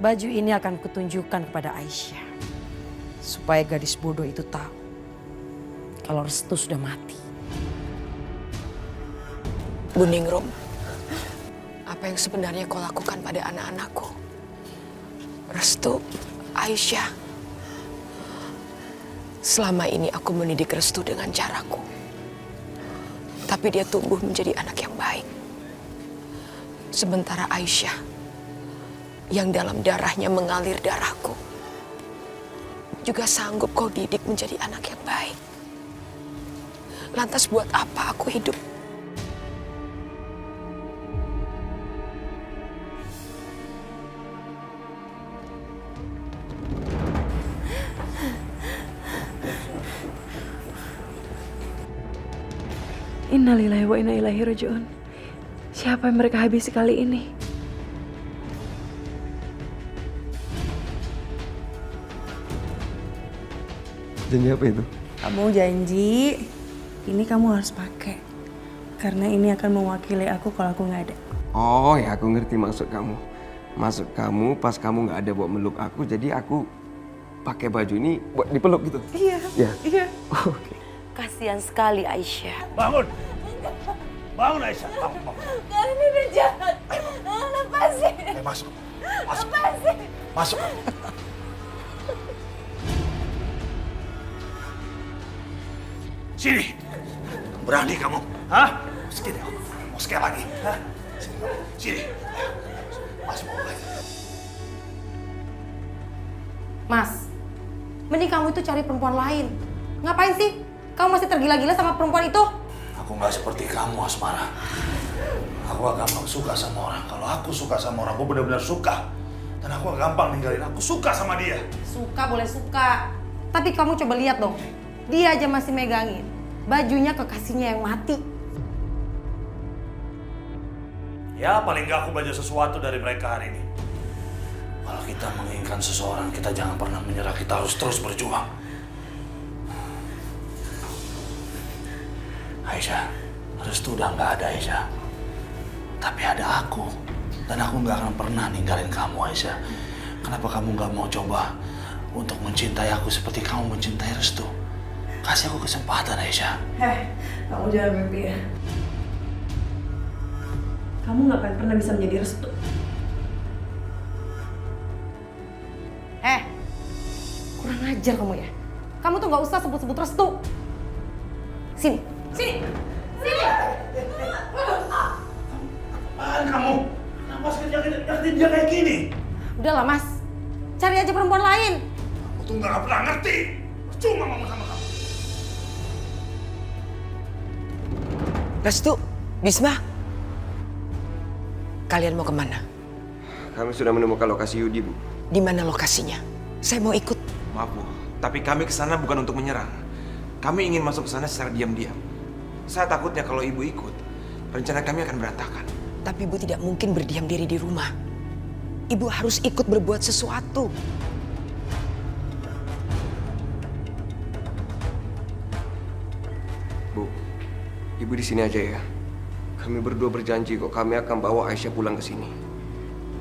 Baju ini akan kutunjukkan kepada Aisyah. Supaya gadis bodoh itu tahu kalau Restu sudah mati. Bu Ningrum, apa yang sebenarnya kau lakukan pada anak-anakku? Restu, Aisyah. Selama ini aku mendidik Restu dengan caraku. Tapi dia tumbuh menjadi anak yang baik. Sementara Aisyah, yang dalam darahnya mengalir darahku, juga sanggup kau didik menjadi anak yang baik. Lantas buat apa aku hidup? Innalillahi wa inna ilaihi raji'un. Siapa yang mereka habisi kali ini? Janji apa itu? Kamu janji ini kamu harus pakai. Karena ini akan mewakili aku kalau aku nggak ada. Oh ya, aku ngerti maksud kamu. Maksud kamu pas kamu nggak ada buat meluk aku, jadi aku pakai baju ini buat dipeluk gitu. Iya. Ya. Iya. Oke. Kasihan sekali Aisyah. Bangun! Bangun Aisyah, bangun. Kalian ini jahat. Lepasin. Masuk. Masuk. Lepasin. Masuk. Sini. Berani kamu? Hah? Sini. Mau sekali lagi? Hah? Sini. Masuk. Mas, mending kamu itu cari perempuan lain. Ngapain sih? Kamu masih tergila-gila sama perempuan itu? Aku nggak seperti kamu, Asmara. Aku gak gampang suka sama orang. Kalau aku suka sama orang, aku benar-benar suka. Dan aku gak gampang ninggalin. Aku suka sama dia. Suka boleh suka. Tapi kamu coba lihat dong. Dia aja masih megangin bajunya kekasihnya yang mati. Ya, paling nggak aku belajar sesuatu dari mereka hari ini. Kalau kita menginginkan seseorang, kita jangan pernah menyerah. Kita harus terus berjuang. Aisyah, Restu udah nggak ada, Aisyah. Tapi ada aku. Dan aku nggak akan pernah ninggalin kamu, Aisyah. Kenapa kamu nggak mau coba untuk mencintai aku seperti kamu mencintai Restu? Kasih aku kesempatan, Aisyah. Kamu jangan mimpi ya. Kamu nggak akan pernah bisa menjadi Restu. Kurang ajar kamu ya. Kamu tuh nggak usah sebut-sebut Restu. Sini. Sini. Sini. Apaan kamu? Kenapa nyakitin dia kayak gini? Udahlah Mas. Cari aja perempuan lain. Aku tuh nggak pernah ngerti. Cuma ngomong sama kamu. Restu, Bisma, kalian mau kemana? Kami sudah menemukan lokasi Yudi, Bu. Di mana lokasinya? Saya mau ikut. Maaf Bu, tapi kami kesana bukan untuk menyerang. Kami ingin masuk ke sana secara diam-diam. Saya takutnya kalau Ibu ikut, rencana kami akan berantakan. Tapi Ibu tidak mungkin berdiam diri di rumah. Ibu harus ikut berbuat sesuatu. Bu, Ibu di sini aja ya. Kami berdua berjanji kok kami akan bawa Aisyah pulang ke sini.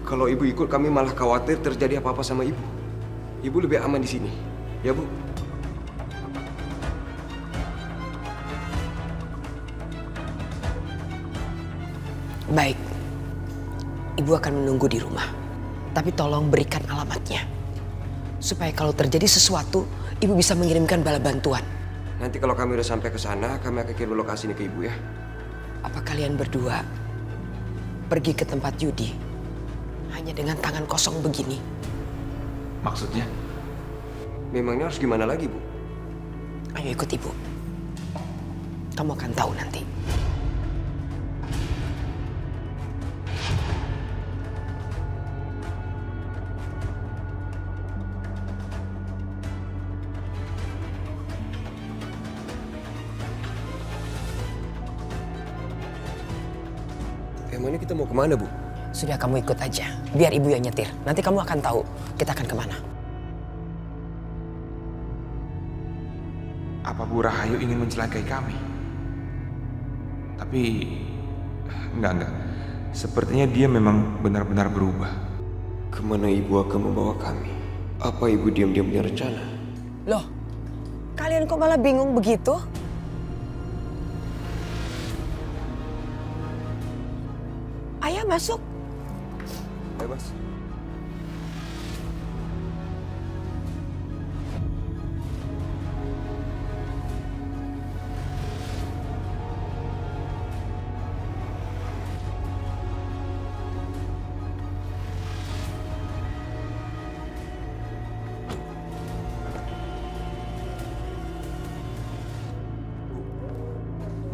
Kalau Ibu ikut, kami malah khawatir terjadi apa-apa sama Ibu. Ibu lebih aman di sini, ya Bu? Baik, Ibu akan menunggu di rumah. Tapi tolong berikan alamatnya. Supaya kalau terjadi sesuatu, Ibu bisa mengirimkan bala bantuan. Nanti kalau kami udah sampai ke sana, kami akan kirim lokasi ini ke Ibu ya. Apa kalian berdua pergi ke tempat Yudi hanya dengan tangan kosong begini? Maksudnya? Memangnya harus gimana lagi, Bu? Ayo ikut Ibu. Kamu akan tahu nanti. Emangnya kita mau kemana, Bu? Sudah, kamu ikut aja. Biar Ibu yang nyetir. Nanti kamu akan tahu kita akan kemana. Apa Bu Rahayu ingin mencelakai kami? Tapi enggak. Sepertinya dia memang benar-benar berubah. Kemana ibu akan membawa kami? Apa ibu diam-diam punya rencana? Loh, kalian kok malah bingung begitu? Ayah masuk. Ayo, Mas.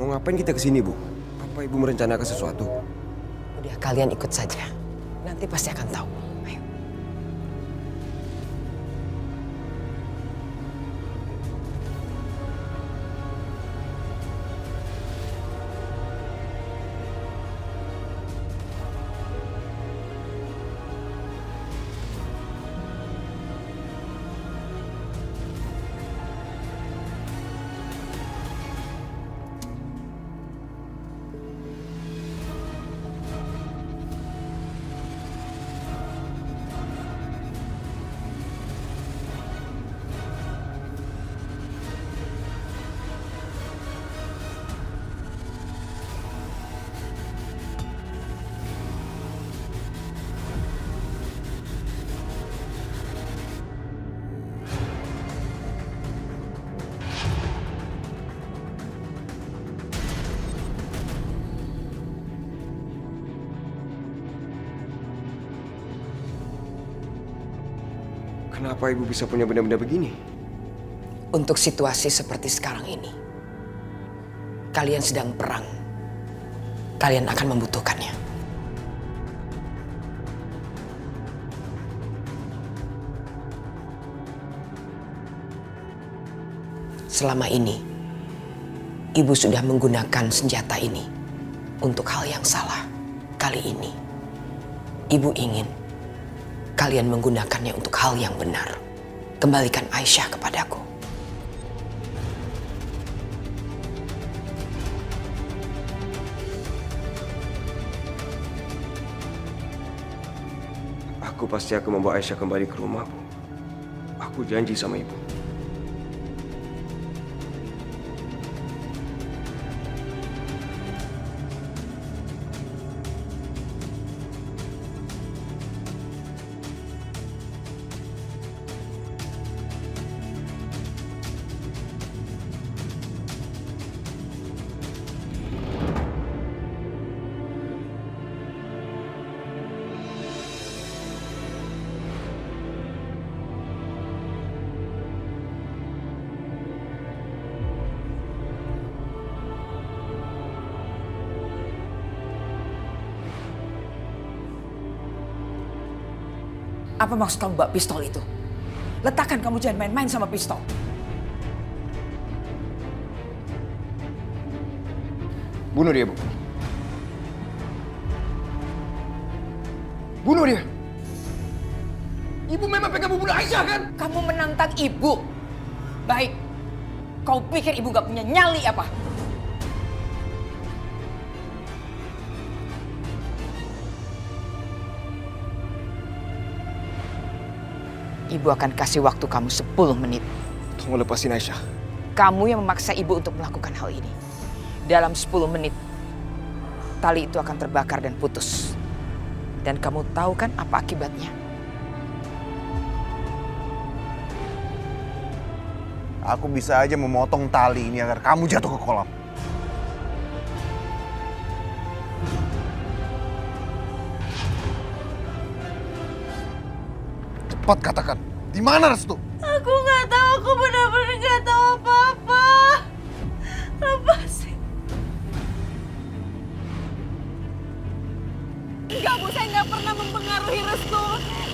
Mau ngapain kita kesini, Bu? Apa ibu merencanakan sesuatu? Udah, kalian ikut saja. Nanti pasti akan tahu. Ayo. Kenapa ibu bisa punya benda-benda begini? Untuk situasi seperti sekarang ini, kalian sedang perang. Kalian akan membutuhkannya. Selama ini, ibu sudah menggunakan senjata ini untuk hal yang salah. Kali ini, ibu ingin kalian menggunakannya untuk hal yang benar. Kembalikan Aisyah kepadaku. Aku pasti akan membawa Aisyah kembali ke rumah, Bu. Aku janji sama ibu. Apa maksud kamu bawa pistol itu? Letakkan, kamu jangan main-main sama pistol. Bunuh dia, Bu. Bunuh dia. Ibu memang pengen membunuh Aisyah, kan? Kamu menantang ibu. Baik. Kau pikir ibu gak punya nyali apa? Ibu akan kasih waktu kamu 10 menit. Tolong lepasin Aisyah. Kamu yang memaksa ibu untuk melakukan hal ini. Dalam 10 menit, tali itu akan terbakar dan putus. Dan kamu tahu kan apa akibatnya? Aku bisa aja memotong tali ini agar kamu jatuh ke kolam. Cepat katakan, di mana Restu? Aku nggak tahu, aku benar-benar nggak tahu apa-apa. Lepasin. Enggak, Bu, saya nggak pernah mempengaruhi Restu.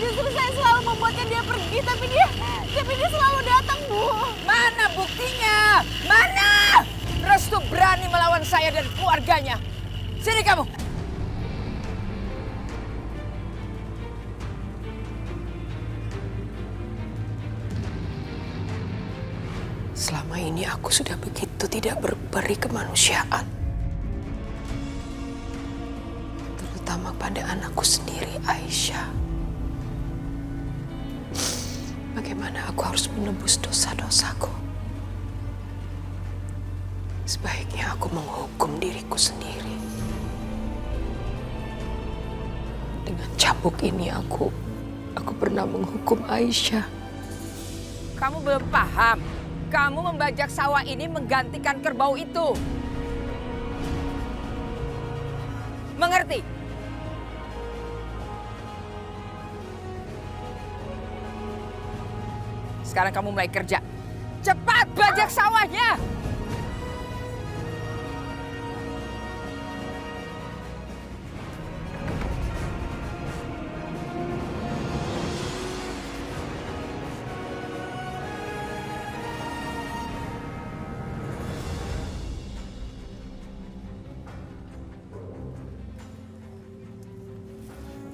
Justru saya selalu membuatnya dia pergi, tapi dia selalu datang, Bu. Mana buktinya? Mana? Restu berani melawan saya dan keluarganya. Sini kamu. Selama ini aku sudah begitu tidak berberi kemanusiaan. Terutama pada anakku sendiri, Aisyah. bagaimana aku harus menebus dosa-dosaku. Sebaiknya aku menghukum diriku sendiri. Dengan cambuk ini aku pernah menghukum Aisyah. Kamu belum paham. Kamu membajak sawah ini menggantikan kerbau itu. Mengerti? Sekarang kamu mulai kerja. Cepat bajak sawahnya!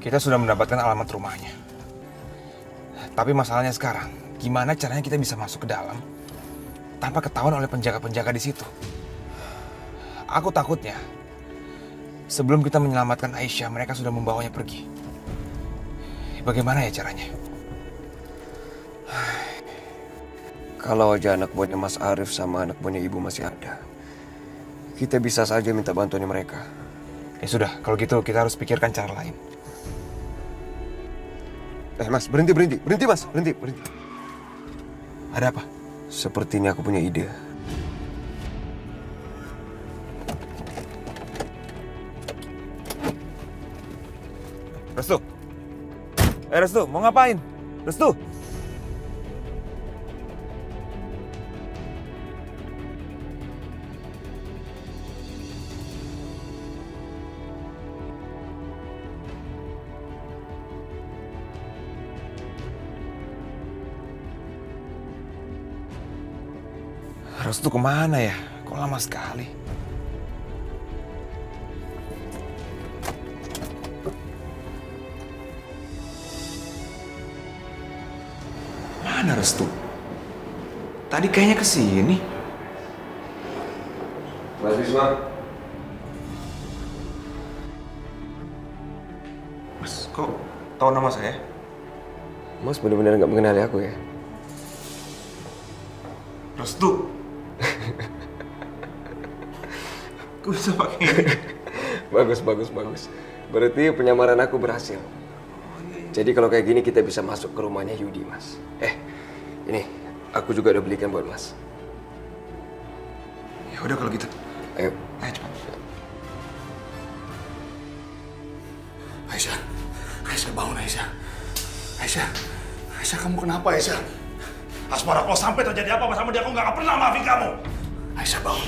Kita sudah mendapatkan alamat rumahnya. Tapi masalahnya sekarang, gimana caranya kita bisa masuk ke dalam tanpa ketahuan oleh penjaga-penjaga di situ? Aku takutnya sebelum kita menyelamatkan Aisyah, mereka sudah membawanya pergi. Bagaimana ya caranya? Kalau aja anak buahnya Mas Arif sama anak buahnya Ibu masih ada, kita bisa saja minta bantuan mereka. Ya sudah, kalau gitu kita harus pikirkan cara lain. Mas, berhenti Mas, berhenti. Ada apa? Sepertinya aku punya ide. Restu! Restu, mau ngapain? Restu! Restu kemana ya? Kok lama sekali? Mana Restu? Tadi kayaknya kesini. Mas Bisma. Mas, kok tahu nama saya? Mas benar-benar nggak mengenali aku ya? Restu. Kok bisa pakai ini? Bagus. Berarti penyamaran aku berhasil. Jadi kalau kayak gini kita bisa masuk ke rumahnya Yudi, Mas. Ini aku juga udah belikan buat Mas. Ya udah kalau gitu. Ayo cepat. Aisyah bangun Aisyah. Aisyah kamu kenapa Aisyah? Asmara, kalau sampai terjadi apa-apa sama dia, aku nggak akan pernah maafin kamu. Aisyah bangun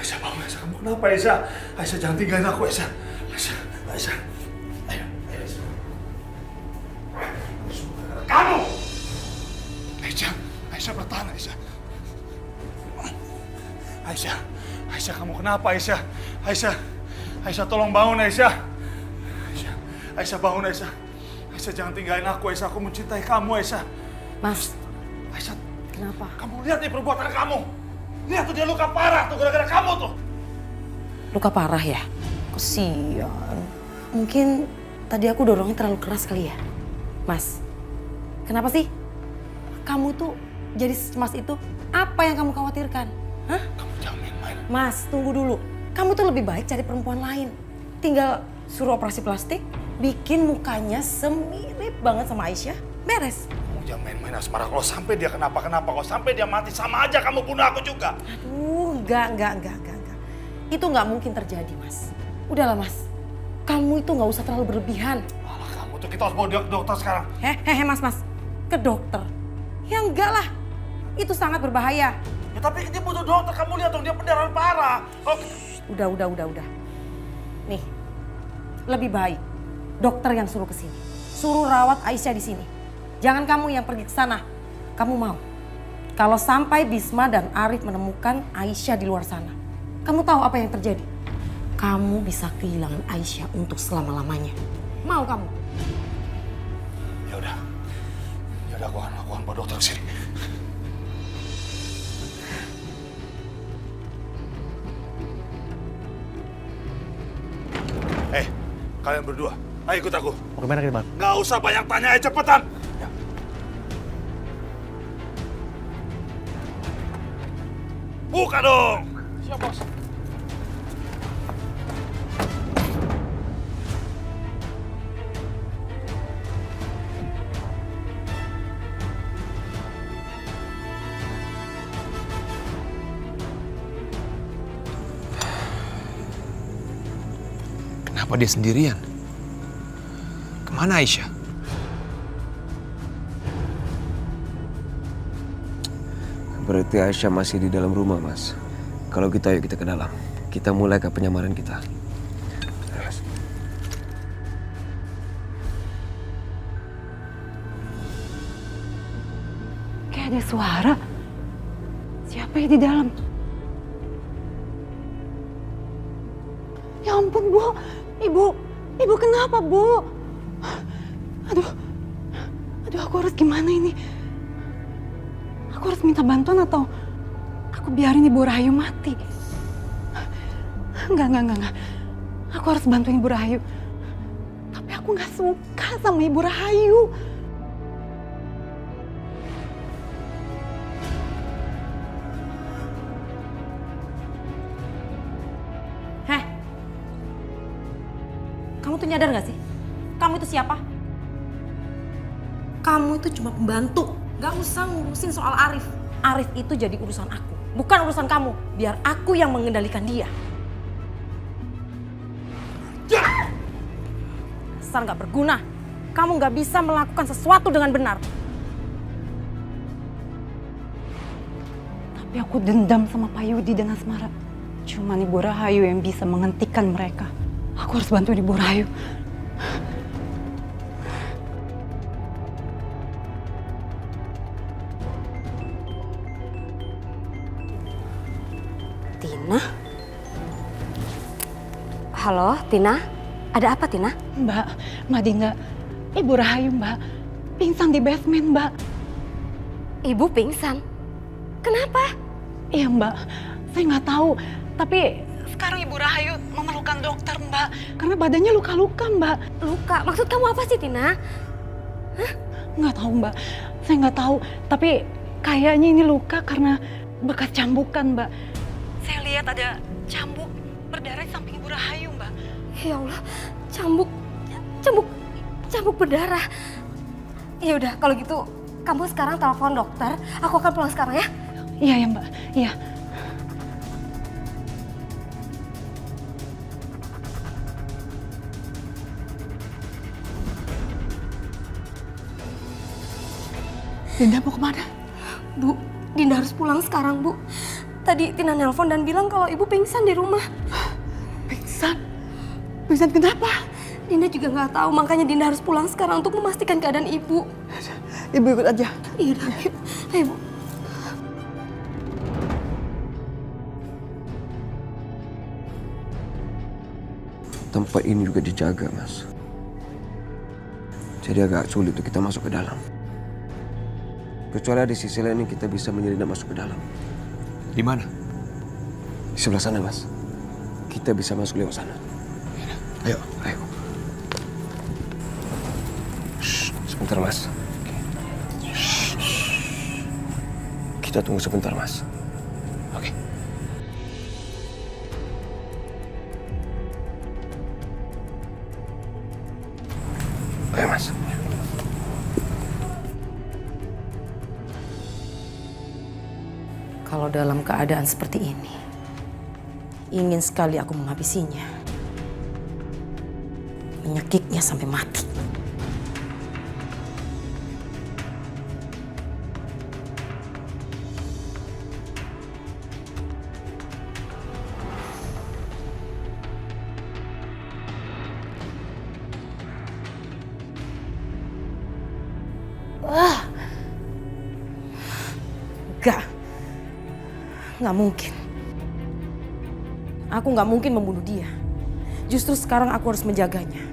Aisyah bangun Aisyah, kamu kenapa Aisyah? Aisyah jangan tinggalin aku Aisyah. Ayo Aisyah. Kamu! Aisyah bertahan Aisyah. Aisyah kamu kenapa Aisyah? Aisyah tolong bangun Aisyah. Aisyah bangun Aisyah. Aisyah jangan tinggalin aku Aisyah, aku mencintai kamu Aisyah. Mas, Aisyah, kenapa? kamu lihat nih perbuatan kamu. Lihat tuh dia luka parah tuh gara-gara kamu tuh. Luka parah ya? Kesian. Mungkin tadi aku dorongnya terlalu keras kali ya? Mas, kenapa sih? Kamu tuh jadi secemas itu? Apa yang kamu khawatirkan? Hah? Kamu jangan main-main. Mas, tunggu dulu. Kamu tuh lebih baik cari perempuan lain. Tinggal suruh operasi plastik, bikin mukanya semirip banget sama Aisyah. Beres. Kamu jangan main-main Asmara. Kalau sampai dia kenapa-kenapa, kalau sampai dia mati, sama aja kamu bunuh aku juga. Aduh, enggak. Itu nggak mungkin terjadi, Mas. Udahlah, Mas. Kamu itu nggak usah terlalu berlebihan. Alah kamu tuh, kita harus bawa dia ke dokter sekarang. Mas. Ke dokter? Ya enggak lah. Itu sangat berbahaya. Ya tapi dia butuh dokter, kamu lihat dong dia pendarahan parah. Udah. Nih, lebih baik dokter yang suruh ke sini. Suruh rawat Aisyah di sini. Jangan kamu yang pergi ke sana. Kamu mau? Kalau sampai Bisma dan Arif menemukan Aisyah di luar sana, kamu tahu apa yang terjadi? Kamu bisa kehilangan Aisyah untuk selama-lamanya. Mau kamu? Ya udah aku akan bawa dokter ke sini. Kalian berdua, ayo ikut aku. Mau kemana? Nggak usah banyak tanya, ayo cepetan. Buka dong! Siap, Bos. Kenapa dia sendirian? Kemana Aisyah? Berarti Aisyah masih di dalam rumah, Mas. Kalau gitu ayo kita ke dalam. Kita mulai ke penyamaran kita. Ayo, Mas. Kayak ada suara. Siapa yang di dalam? Ya ampun, Bu. Ibu kenapa, Bu? Aduh, aku harus gimana ini? Aku harus minta bantuan atau aku biarin Ibu Rahayu mati? Enggak. Aku harus bantuin Ibu Rahayu. Tapi aku nggak suka sama Ibu Rahayu. Heh, kamu tuh nyadar gak sih? Kamu itu siapa? Kamu itu cuma pembantu. Gak usah ngurusin soal Arif. Arif itu jadi urusan aku, bukan urusan kamu. Biar aku yang mengendalikan dia. Dasar gak berguna. Kamu gak bisa melakukan sesuatu dengan benar. Tapi aku dendam sama Pak Yudi dan Asmara. Cuman Ibu Rahayu yang bisa menghentikan mereka. Aku harus bantu Ibu Rahayu. Tina? Halo, Tina? Ada apa, Tina? Mbak Dinda, Ibu Rahayu, Mbak. Pingsan di basement, Mbak. Ibu pingsan? Kenapa? Iya, Mbak. Saya nggak tahu. Tapi sekarang Ibu Rahayu memerlukan dokter, Mbak. Karena badannya luka-luka, Mbak. Luka? Maksud kamu apa sih, Tina? Nggak tahu, Mbak. Saya nggak tahu. Tapi kayaknya ini luka karena bekas cambukan, Mbak. Saya lihat ada cambuk berdarah di samping Ibu Rahayu, Mbak. Ya Allah, cambuk berdarah. Ya udah, kalau gitu kamu sekarang telepon dokter. Aku akan pulang sekarang ya. Iya ya, Mbak. Iya. Dinda mau kemana? Bu, Dinda harus pulang sekarang, Bu. Tadi Tina nelpon dan bilang kalau ibu pingsan di rumah. Pingsan? Pingsan kenapa? Dinda juga nggak tahu, makanya Dinda harus pulang sekarang untuk memastikan keadaan ibu. Ibu ikut aja. Iya, ayo, ayo Bu. Tempat ini juga dijaga, Mas. Jadi agak sulit untuk kita masuk ke dalam. Kecuali di sisi lain yang kita bisa menyelinap masuk ke dalam. Di mana? Di sebelah sana, Mas. Kita bisa masuk lewat sana. Ayo. Shh, sebentar, Mas. Kita tunggu sebentar, Mas. Oke. Ayo, Mas. Kalau dalam keadaan seperti ini, ingin sekali aku menghabisinya. Menyekiknya sampai mati. Nggak mungkin. Aku nggak mungkin membunuh dia. Justru sekarang aku harus menjaganya.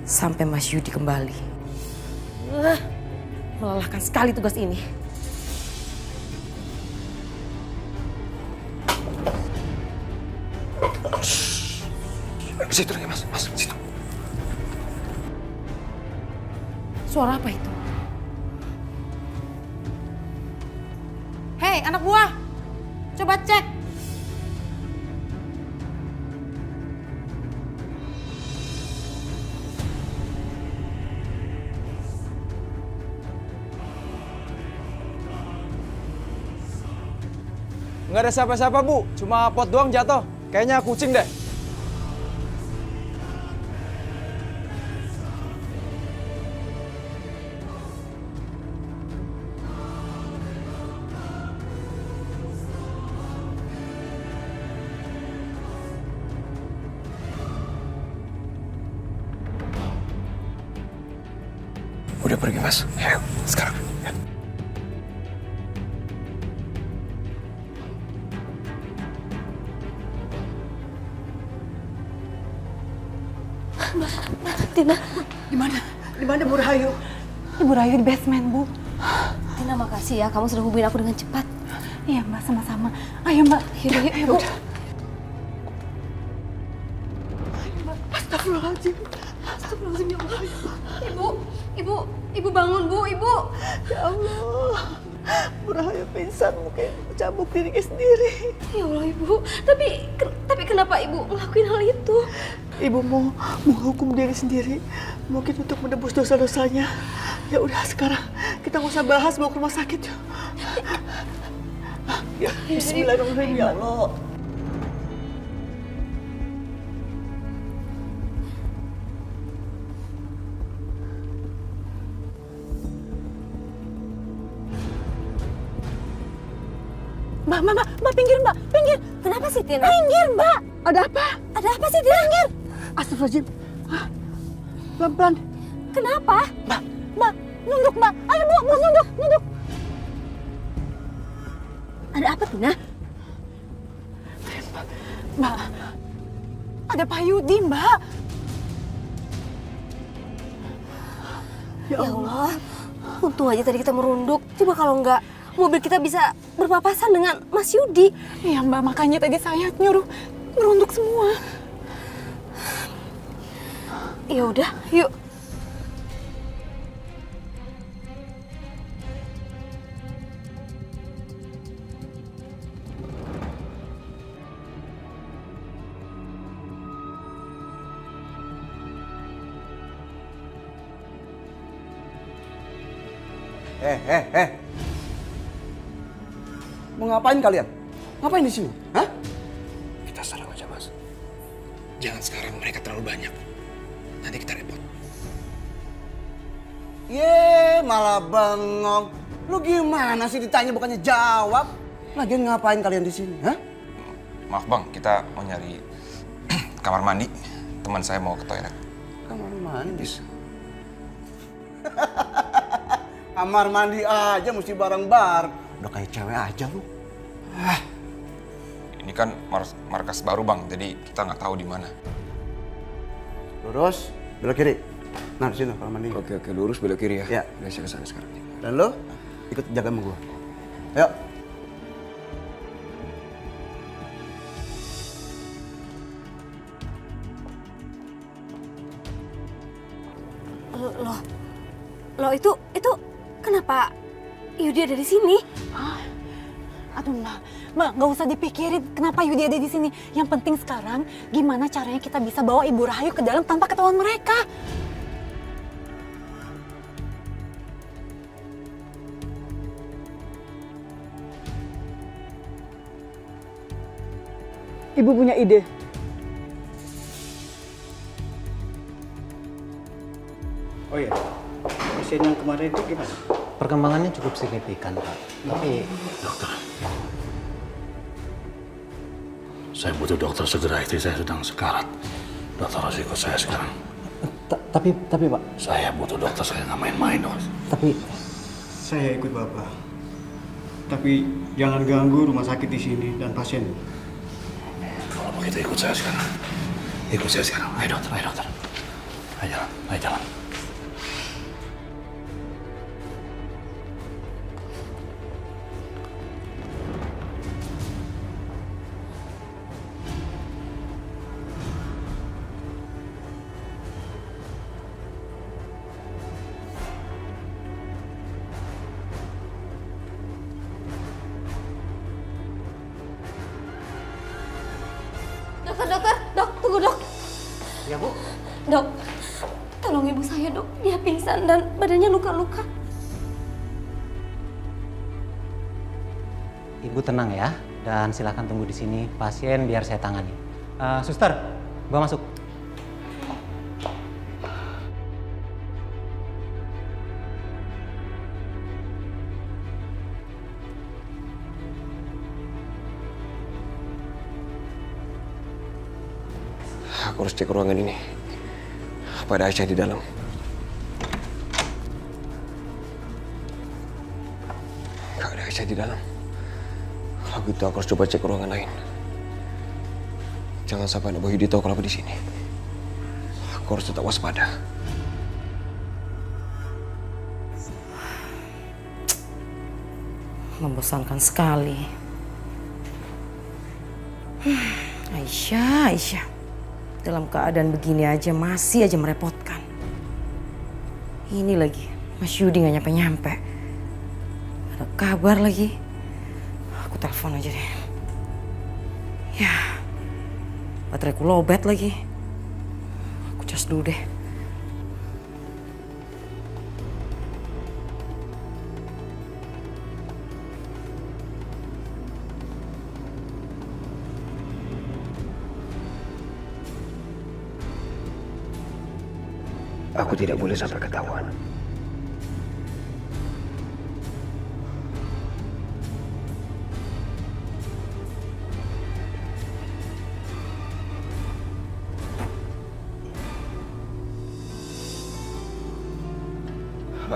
Sampai Mas Yudi kembali. Melelahkan sekali tugas ini. Situ lagi, Mas. Mas, situ. Suara apa itu? Hei, anak buah. Coba cek Nggak ada siapa-siapa, Bu. Cuma pot doang jatuh. Kayaknya kucing deh. Udah pergi, Mas. Ayo, sekarang. Ya. Tina, Di mana Bu Rahayu? Ibu Rahayu di basement, Bu. Tina makasih ya kamu sudah hubungin aku dengan cepat. Iya Mbak, sama-sama. Ayo Mbak. Yaudah, yuk, Ayo, Bu. udah. Ayo Mbak. Astagfirullahaladzim. Astagfirullahaladzim ya Allah. Ibu bangun, Bu, Ibu. Ya Allah. Bu Rahayu pingsan, mungkin cabuk dirinya sendiri. Ya Allah, Ibu. Tapi kenapa Ibu ngelakuin hal itu? Ibu mau menghukum diri sendiri, mungkin untuk menebus dosa-dosanya. Ya udah sekarang kita nggak usah bahas, bawa ke rumah sakit yuk. Ya, Bismillahirrahmanirrahim ya Allah. Mbak, pinggir Mbak, pinggir. Kenapa sih, Tina? Pinggir Mbak. Ada apa? Ada apa sih, Tina? Pinggir. Astagfirullahaladzim. Pelan-pelan. Kenapa? Mbak, nunduk Mbak. Ayo Bu, nunduk. Ada apa, Tina? Mbak, ada Pak Yudi Mbak. Ya Allah, untung aja tadi kita merunduk. Coba kalau enggak, mobil kita bisa berpapasan dengan Mas Yudi. Iya Mbak, makanya tadi saya nyuruh merunduk semua. Ya udah, yuk. Mau ngapain kalian? Ngapain di sini? Hah? Kita serang aja, Mas. Jangan sekarang, mereka terlalu banyak. Nanti kita repot. Malah bengong. Lu gimana sih ditanya bukannya jawab? Lagian ngapain kalian di sini? Hah? Maaf Bang, kita mau nyari kamar mandi. Teman saya mau ke toilet. Kamar mandi? Kamar mandi aja mesti bareng-bareng. Udah kayak cewek aja lu. Ini kan markas baru Bang, jadi kita nggak tahu di mana. Lurus, belok kiri. Nah, di sini kamar mandi. Oke, lurus belok kiri ya. Ya. Udah saya kesana sekarang. Dan lo ikut jaga sama gua. Ayo. Loh itu kenapa Yudi ada di sini? Aduh Mbak, nggak usah dipikirin kenapa Yudi ada di sini. Yang penting sekarang gimana caranya kita bisa bawa Ibu Rahayu ke dalam tanpa ketahuan mereka. Ibu punya ide. Oh iya, pasien yang kemarin itu gimana? Perkembangannya cukup signifikan, Pak. Tapi... Dokter, saya butuh dokter segera, istri saya sedang sekarat. Dokter harus ikut saya sekarang. Tapi Pak... Saya butuh dokter, saya nggak main-main, dok. Tapi... Saya ikut Bapak. Tapi jangan ganggu rumah sakit di sini dan pasien. Kalau begitu ikut saya sekarang. Ikut saya sekarang. Ayo dokter, ayo dokter. Ayo jalan, ayo jalan. Dok, tunggu dok. Ya Bu? Dok, tolong ibu saya dok. Dia pingsan dan badannya luka-luka. Ibu tenang ya. Dan silakan tunggu di sini, pasien biar saya tangani. Suster, bawa masuk. Aku harus cek ruangan ini. Apa ada Aisyah di dalam? Gak ada Aisyah di dalam. Kalau gitu aku harus coba cek ruangan lain. Jangan sampai anak Wahyudi tahu kalau aku di sini. Aku harus tetap waspada. Membosankan sekali. Aisyah. Dalam keadaan begini aja masih aja merepotkan. Ini lagi, Mas Yudi gak nyampe-nyampe. Ada kabar lagi. Aku telepon aja deh. Ya, bateraiku lowbat lagi. Aku cas dulu deh. Aku tidak boleh sampai ketahuan.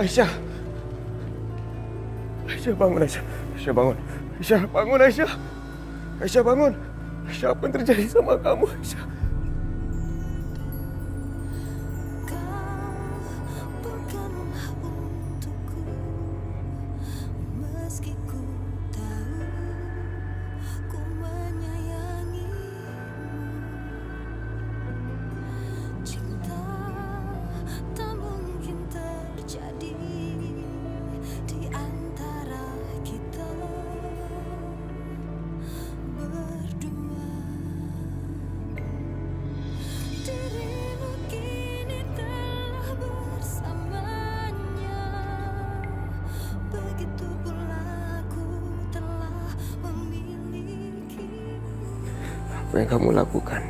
Aisyah. Aisyah bangun, Aisyah. Aisyah bangun. Aisyah bangun, Aisyah. Aisyah bangun. Aisyah, apa yang terjadi sama kamu, Aisyah? Apa yang kamu lakukan?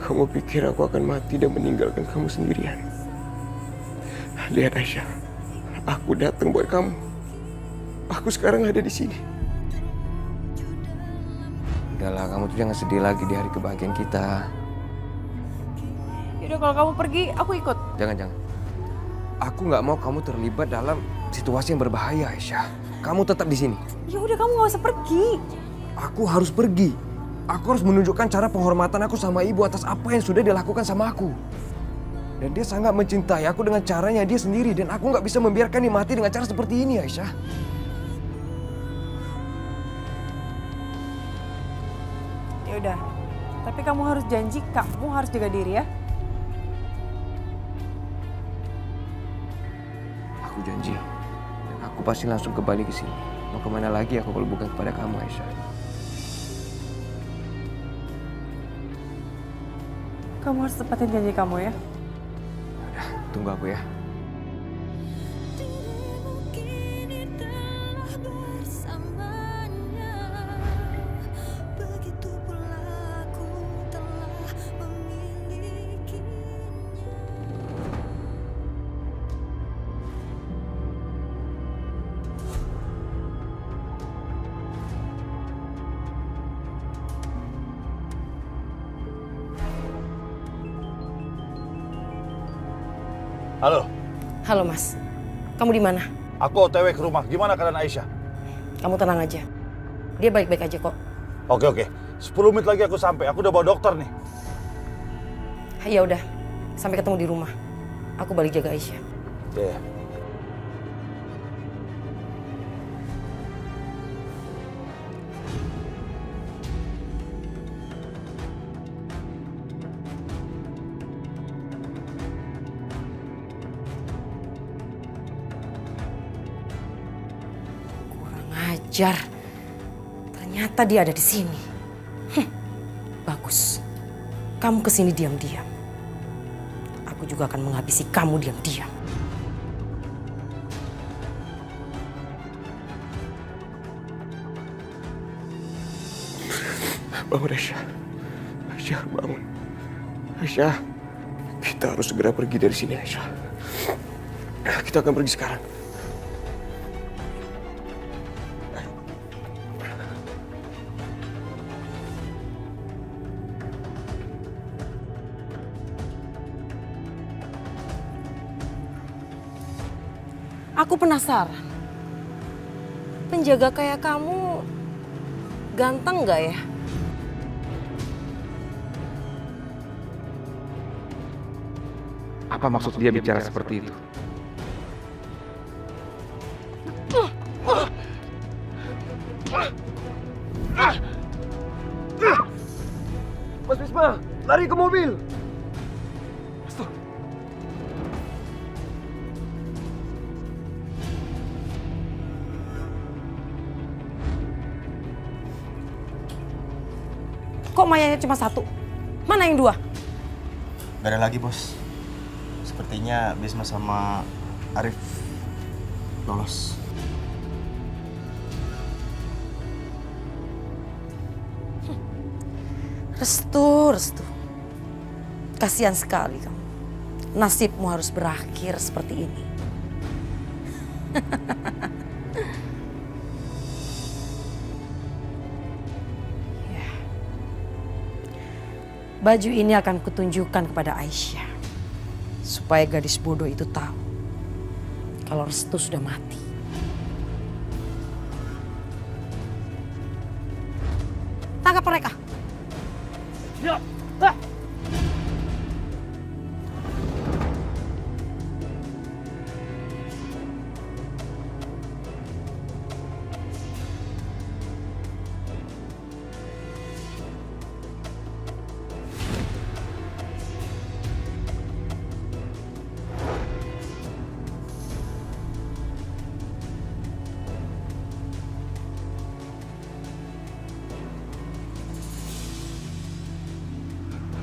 Kamu pikir aku akan mati dan meninggalkan kamu sendirian? Lihat Aisyah, aku datang buat kamu. Aku sekarang ada di sini. Udahlah, kamu tuh jangan sedih lagi di hari kebahagiaan kita. Yaudah kalau kamu pergi, aku ikut. Jangan. Aku nggak mau kamu terlibat dalam situasi yang berbahaya, Aisyah. Kamu tetap di sini. Ya udah kamu nggak usah pergi. Aku harus pergi. Aku harus menunjukkan cara penghormatan aku sama ibu atas apa yang sudah dilakukan sama aku. Dan dia sangat mencintai aku dengan caranya dia sendiri. Dan aku nggak bisa membiarkan dia mati dengan cara seperti ini, Aisyah. Ya udah, tapi kamu harus janji, kamu harus jaga diri ya. Aku janji. Dan aku pasti langsung kembali ke sini. Mau kemana lagi aku kalau bukan kepada kamu, Aisyah. Kamu harus tepatin janji kamu ya. Udah, tunggu aku ya. Halo. Halo Mas, kamu di mana? Aku OTW ke rumah. Gimana keadaan Aisyah? Kamu tenang aja. Dia baik-baik aja kok. Oke. 10 menit lagi aku sampai. Aku udah bawa dokter nih. Ya udah, sampai ketemu di rumah. Aku balik jaga Aisyah. Iya. Ajar. Ternyata dia ada di sini. Bagus. Kamu kesini diam-diam. Aku juga akan menghabisi kamu diam-diam. Bangun Aisyah. Aisyah bangun. Aisyah. Kita harus segera pergi dari sini Aisyah. Kita akan pergi sekarang. Aku penasaran. Penjaga kayak kamu ganteng nggak ya? Apa maksud dia bicara seperti itu? Mas Wisma, lari ke mobil. Kok mayatnya cuma satu? Mana yang dua? Gak ada lagi, Bos. Sepertinya Bisma sama Arif lolos. Restu. Kasihan sekali kamu. Nasibmu harus berakhir seperti ini. Ya. Baju ini akan kutunjukkan kepada Aisyah. Supaya gadis bodoh itu tahu kalau Restu sudah mati. Tangkap mereka. Ya.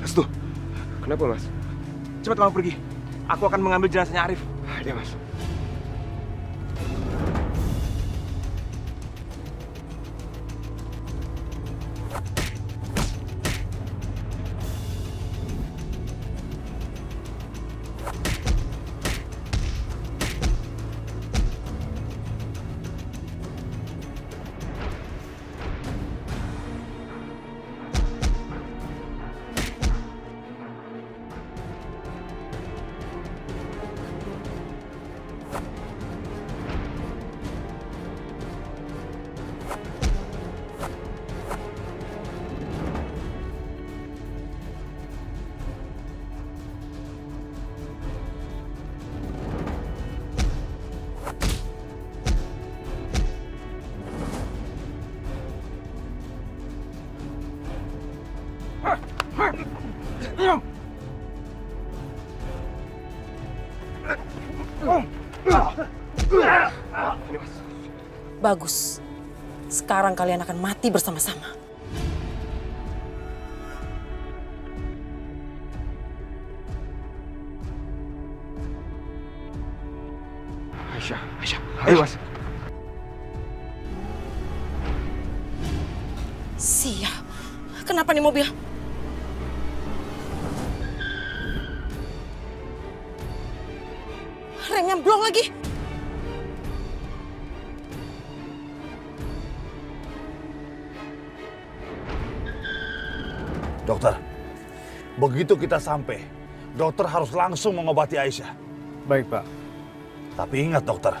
Restu, kenapa Mas? Cepat kamu pergi. Aku akan mengambil jenazahnya Arif. Ada Mas. Bagus. Sekarang kalian akan mati bersama-sama. Aisyah. Ayo Mas. Siap. Kenapa nih mobil? Remnya blong lagi. Dokter, begitu kita sampai, dokter harus langsung mengobati Aisyah. Baik, Pak. Tapi ingat dokter,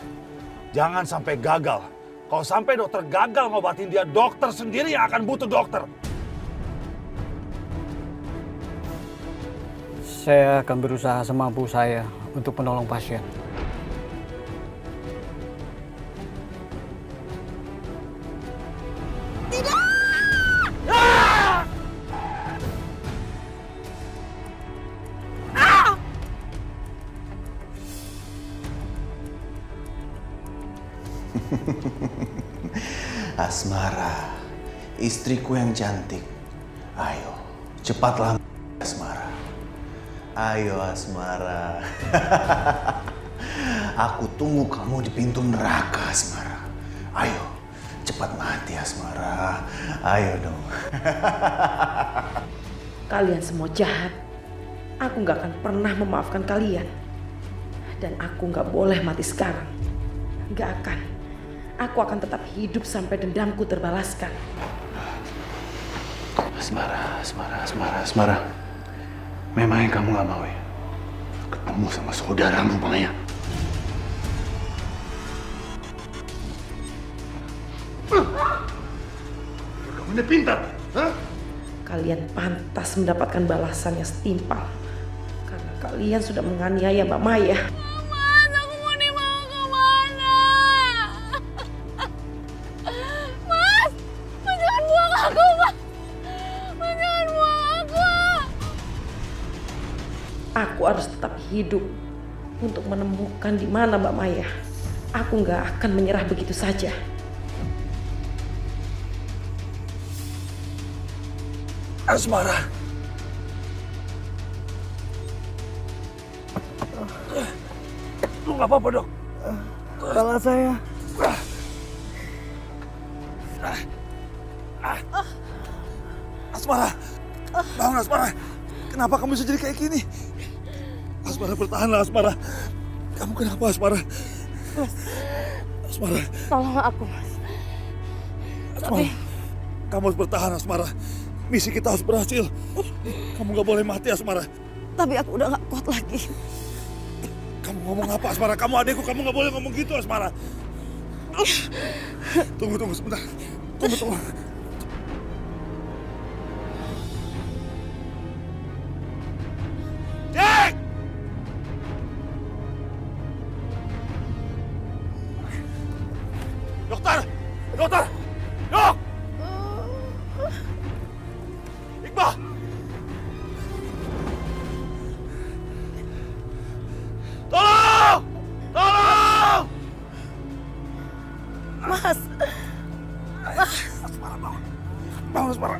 jangan sampai gagal. Kalau sampai dokter gagal ngobatin dia, dokter sendiri yang akan butuh dokter. Saya akan berusaha semampu saya untuk menolong pasien. Asmara, istriku yang cantik. Ayo, cepatlah Asmara. Ayo Asmara. Aku tunggu kamu di pintu neraka, Asmara. Ayo, cepat mati Asmara. Ayo dong. Kalian semua jahat. Aku nggak akan pernah memaafkan kalian. Dan aku nggak boleh mati sekarang. Nggak akan. Aku akan tetap hidup sampai dendamku terbalaskan. Asmara. Memangnya kamu gak mau ya ketemu sama saudaramu, Maya? Kamu ini pintar, hah? Kalian pantas mendapatkan balasan yang setimpal. Karena kalian sudah menganiaya Mbak Maya. Mas, aku mau dibawa kemana? Mas, jangan buang aku, Mas. Mas, jangan buang aku. Aku harus tetap hidup untuk menemukan di mana Mbak Maya. Aku nggak akan menyerah begitu saja. Asmara. Lu nggak apa-apa, Dok? Kepala saya. Asmara. Bangun, Asmara. Kenapa kamu bisa jadi kayak gini? Asmara, bertahanlah, Asmara. Kamu kenapa, Asmara? Asmara. Tolong aku, Mas. Asmara. Kamu harus bertahan, Asmara. Misi kita harus berhasil. Kamu gak boleh mati, Asmara. Tapi aku udah gak kuat lagi. Kamu ngomong apa, Asmara? Kamu adekku, kamu gak boleh ngomong gitu, Asmara. Tunggu sebentar. Tunggu. Jack! Dokter! Dok! Iqbal! Tolong! Mas. Asmara, bangun, Asmara.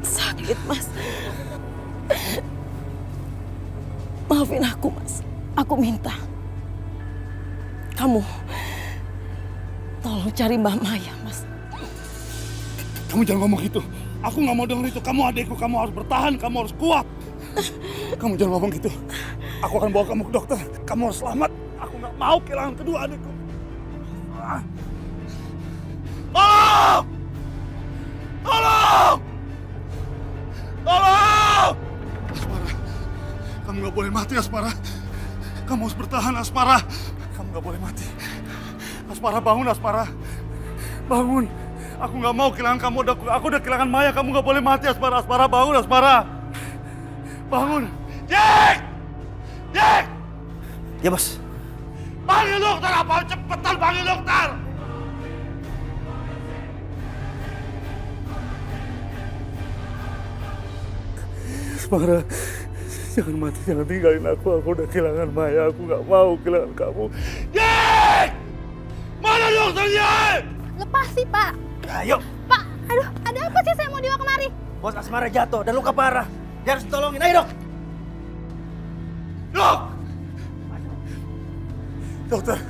Sakit, Mas. Maafin aku, Mas. Aku minta. Kamu tolong cari Mbak Maya, Mas. Kamu jangan ngomong gitu. Aku nggak mau denger itu. Kamu adekku, kamu harus bertahan, kamu harus kuat. Kamu jangan ngomong gitu. Aku akan bawa kamu ke dokter. Kamu harus selamat. Aku nggak mau kehilangan kedua adekku. Tolong! Asmara, kamu nggak boleh mati, Asmara. Kamu harus bertahan, Asmara. Kamu nggak boleh mati. Asmara, bangun, Asmara. Bangun. Aku nggak mau kehilangan kamu. Aku udah kehilangan Maya. Kamu nggak boleh mati, Asmara. Asmara, bangun, Asmara. Bangun. Jack! Ya, Bos. Panggil dokter apa? Cepetan panggil dokter! Asmara, jangan mati, jangan tinggalin aku. Aku udah kehilangan Maya. Aku nggak mau kehilangan kamu. Jack! Mana dokternya? Lepas sih, Pak. Ayo. Pak, aduh, ada apa sih saya mau dibawa kemari? Bos Asmara jatuh dan luka parah. Dia harus ditolongin. Ayo, Dok. Dok! Dokter,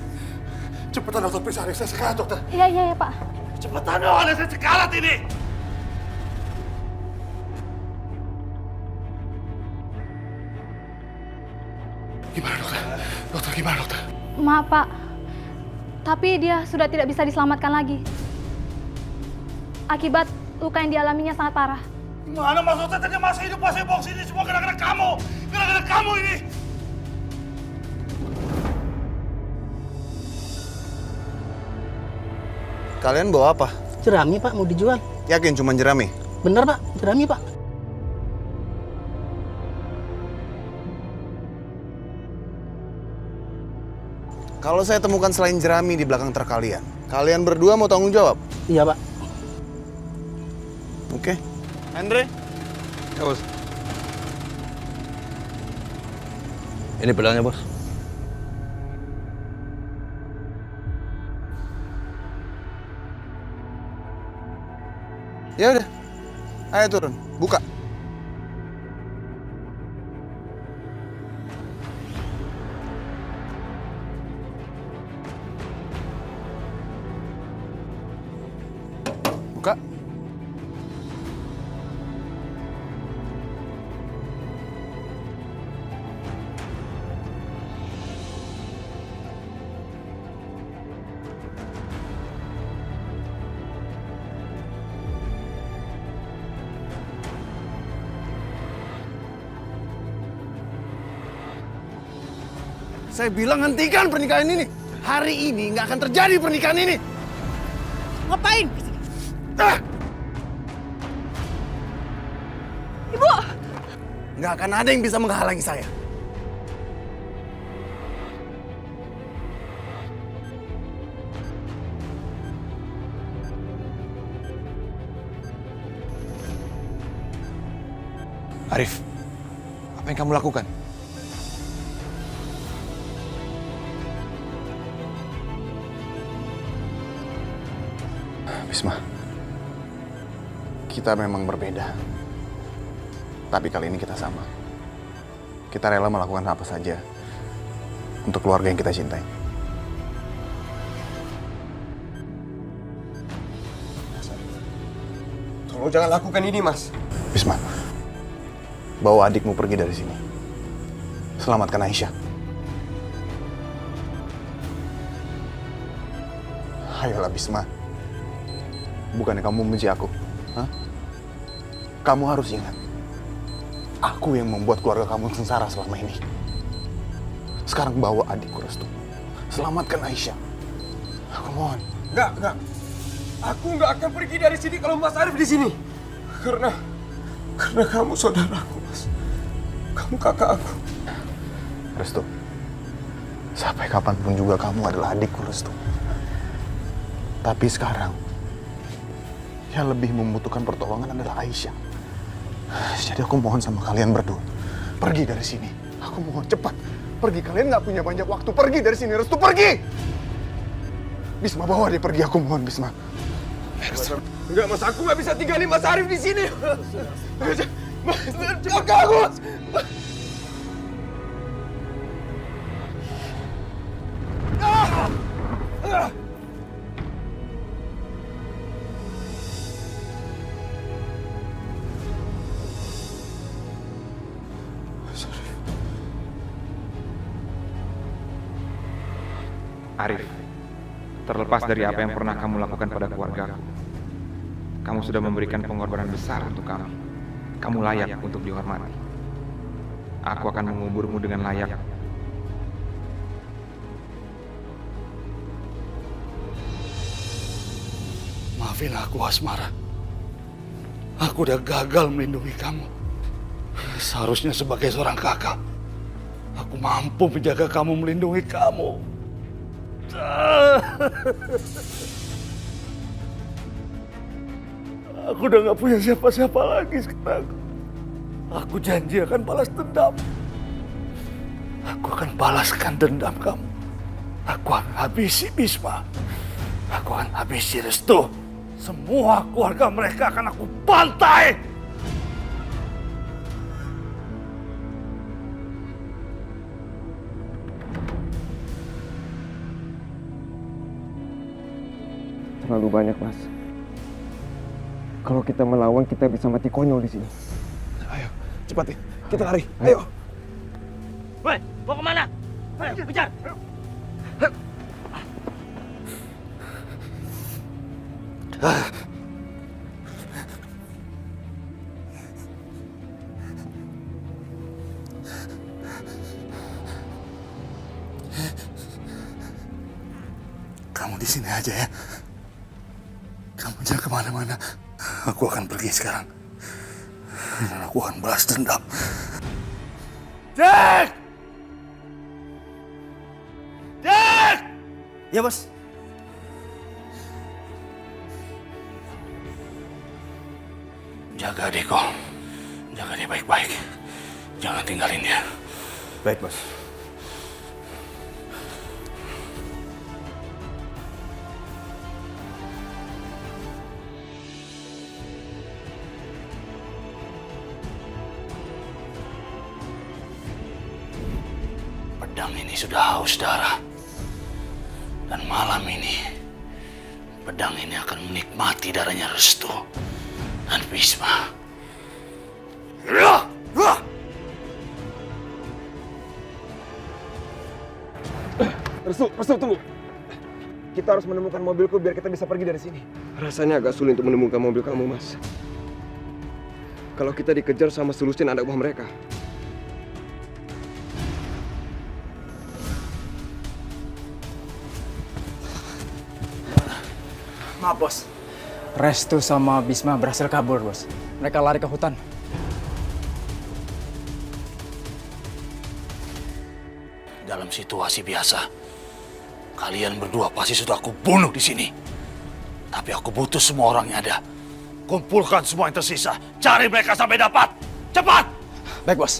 cepetan dokter periksa saya sekarat, dokter. Iya, Pak. Cepetan dong, ada saya sekarat ini. Gimana, dokter? Dokter, gimana, dokter? Maaf, Pak. Tapi dia sudah tidak bisa diselamatkan lagi. Akibat luka yang dialaminya sangat parah. Gimana maksudnya tadi masih hidup, masih box ini semua gara-gara kamu. Gara-gara kamu ini. Kalian bawa apa? Jerami, Pak, mau dijual. Yakin cuma jerami? Bener, Pak, jerami, Pak. Kalau saya temukan selain jerami di belakang truk kalian, kalian berdua mau tanggung jawab? Iya, Pak. Oke. Andre? Ya, Bos. Ini pedalnya, Bos. Ya udah. Ayo turun, buka. Buka. Saya bilang hentikan pernikahan ini. Hari ini nggak akan terjadi pernikahan ini. Ngapain? Ibu! Nggak akan ada yang bisa menghalangi saya. Arif, apa yang kamu lakukan? Bisma, kita memang berbeda. Tapi kali ini kita sama. Kita rela melakukan apa saja untuk keluarga yang kita cintai. Tolong jangan lakukan ini, Mas. Bisma, bawa adikmu pergi dari sini. Selamatkan Aisyah. Ayolah Bisma. Bukannya kamu membenci aku? Hah? Kamu harus ingat, aku yang membuat keluarga kamu sengsara selama ini. Sekarang bawa adikku Restu. Selamatkan Aisyah. Aku mohon. Enggak. Aku nggak akan pergi dari sini kalau Mas Arif di sini. Karena kamu saudaraku, Mas. Kamu kakak aku. Restu, sampai kapanpun juga kamu adalah adikku Restu. Tapi sekarang, yang lebih membutuhkan pertolongan adalah Aisyah. Jadi aku mohon sama kalian berdua, pergi dari sini. Aku mohon cepat, pergi. Kalian nggak punya banyak waktu. Pergi dari sini, Restu, pergi! Bisma, bawa dia pergi. Aku mohon, Bisma. Enggak, Mas. Aku nggak bisa tinggalin Mas Arif di sini. Mas, jaga aku, Mas. Arif, terlepas dari apa yang pernah kamu lakukan pada keluargaku, kamu sudah memberikan pengorbanan besar untuk kami. Kamu layak untuk dihormati. Aku akan menguburmu dengan layak. Maafin aku, Asmara. Aku udah gagal melindungi kamu. Seharusnya sebagai seorang kakak, aku mampu menjaga kamu, melindungi kamu. Aku udah gak punya siapa-siapa lagi sekarang. Aku janji akan balas dendam. Aku akan balaskan dendam kamu. Aku akan habisi Bisma. Aku akan habisi Restu. Semua keluarga mereka akan aku bantai. Terlalu banyak, Mas. Kalau kita melawan, kita bisa mati konyol di sini. Ayo, cepat ya. Kita lari. Ayo. Woi, mau kemana? Ayo, kejar. Kamu di sini aja ya. Kamu jangan kemana-mana. Aku akan pergi sekarang. Dan aku akan balas dendam. Jack! Jack! Ya, Bos. Jaga adikku. Jaga dia baik-baik. Jangan tinggalin dia. Baik, Bos. Pedang ini sudah haus darah. Dan malam ini, pedang ini akan menikmati darahnya Restu dan Bisma. Restu, tunggu. Kita harus menemukan mobilku biar kita bisa pergi dari sini. Rasanya agak sulit untuk menemukan mobil kamu, Mas. Kalau kita dikejar sama Selusin anak buah mereka. Maaf, Bos. Restu sama Bisma berhasil kabur, Bos. Mereka lari ke hutan. Dalam situasi biasa, kalian berdua pasti sudah aku bunuh di sini. Tapi aku butuh semua orang yang ada. Kumpulkan semua yang tersisa. Cari mereka sampai dapat. Cepat! Baik, Bos.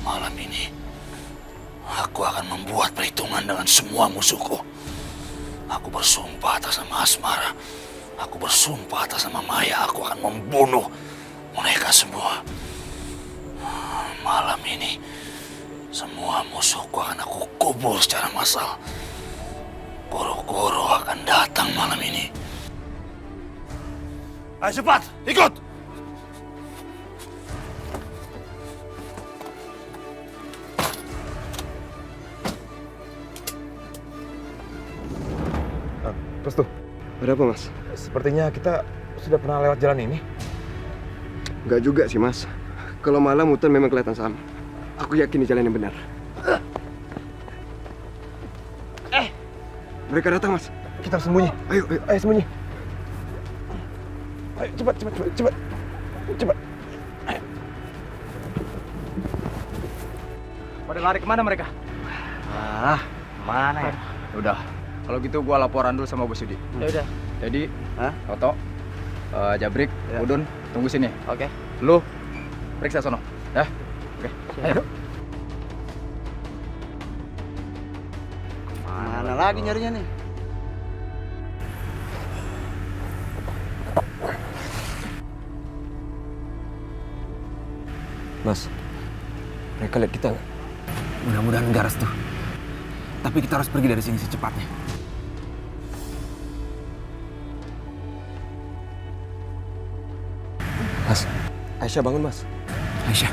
Malam ini, aku akan membuat perhitungan dengan semua musuhku. Aku bersumpah atas nama Asmara. Aku bersumpah atas nama Maya. Aku akan membunuh mereka semua. Malam ini, semua musuhku akan aku kubur secara massal. Goro-goro akan datang malam ini. Ayo cepat, ikut! Restu, ada apa, Mas? Sepertinya kita sudah pernah lewat jalan ini. Enggak juga sih, Mas. Kalau malam hutan memang kelihatan sama. Aku yakin di jalan yang benar. Mereka datang, Mas. Kita harus sembunyi. Ayo sembunyi. Ayo, cepat. Ayo. Pada lari kemana mereka? Mana ya? Udah. Kalau gitu gua laporan dulu sama Bos Yudi. Ya udah. Jadi, Toto, Jabrik, Udun, tunggu sini. Oke. Lu periksa sono, ya. Oke. Ayo. Mana lagi nyarinya nih? Mas, mereka lihat kita nggak? Mudah-mudahan enggak, Restu. Tapi kita harus pergi dari sini secepatnya. Mas, Aisyah bangun, Mas. Aisyah.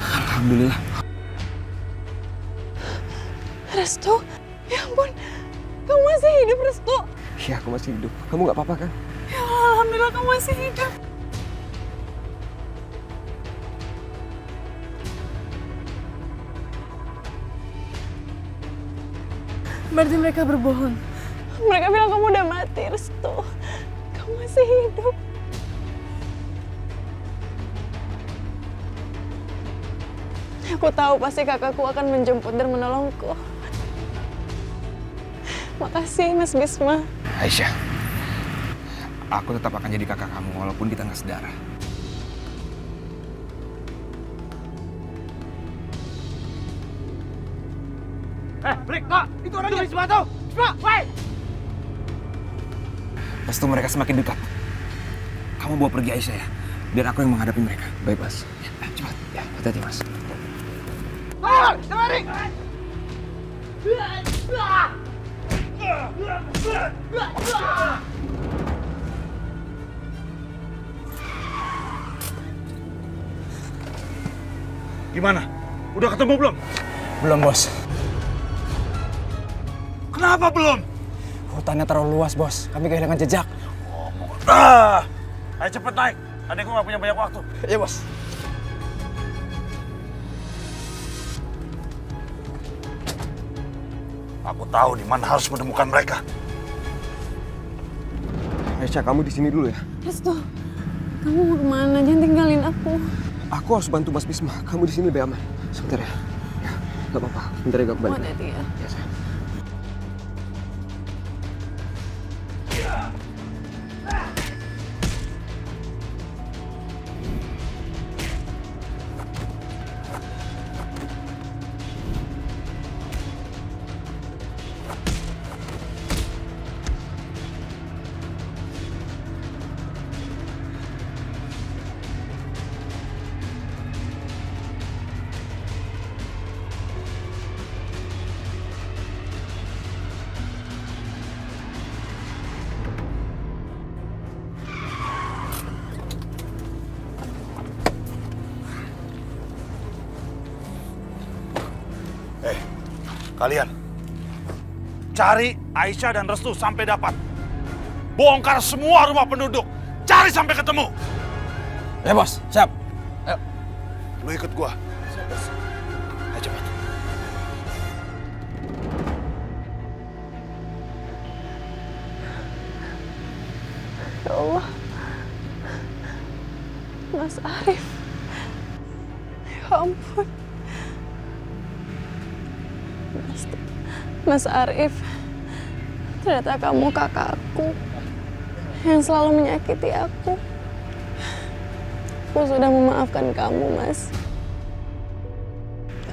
Alhamdulillah. Restu, ya ampun, kamu masih hidup, Restu. Iya, aku masih hidup. Kamu nggak apa-apa kan? Ya Allah, alhamdulillah kamu masih hidup. Berarti mereka berbohong. Mereka bilang kamu udah mati, Restu. Kamu masih hidup. Aku tahu pasti kakakku akan menjemput dan menolongku. Makasih, Mas Bisma. Aisyah, aku tetap akan jadi kakak kamu walaupun kita nggak sedarah. Break, Kak! Itu orangnya! Bisma tuh! Bisma, woi! Restu, mereka semakin dekat. Kamu bawa pergi Aisyah ya, biar aku yang menghadapi mereka. Baik, Mas. Ya, cepat. Ya, hati-hati, Mas. Lari! Gimana? Udah ketemu belum? Belum, Bos. Kenapa belum? Hutannya terlalu luas, Bos. Kami kehilangan jejak. Ayo cepet naik. Adekku nggak punya banyak waktu. Iya, Bos. Aku tahu di mana harus menemukan mereka. Aisyah, kamu di sini dulu ya. Restu, kamu mau kemana? Jangan tinggalin aku. Aku harus bantu Mas Bisma. Kamu di sini lebih aman. Sebentar ya. Ya, nggak apa-apa. Bentar ya, aku balik. Hati-hati ya. Ya, sayang. Kalian cari Aisyah dan Restu sampai dapat. Bongkar semua rumah penduduk. Cari sampai ketemu. Ya bos, siap. Ayo. Lu ikut gua. Siap bos. Ayo cepat. Ya Allah. Mas Arif. Ya ampun. Mas Arif. Ternyata kamu kakakku yang selalu menyakiti aku. Aku sudah memaafkan kamu, Mas.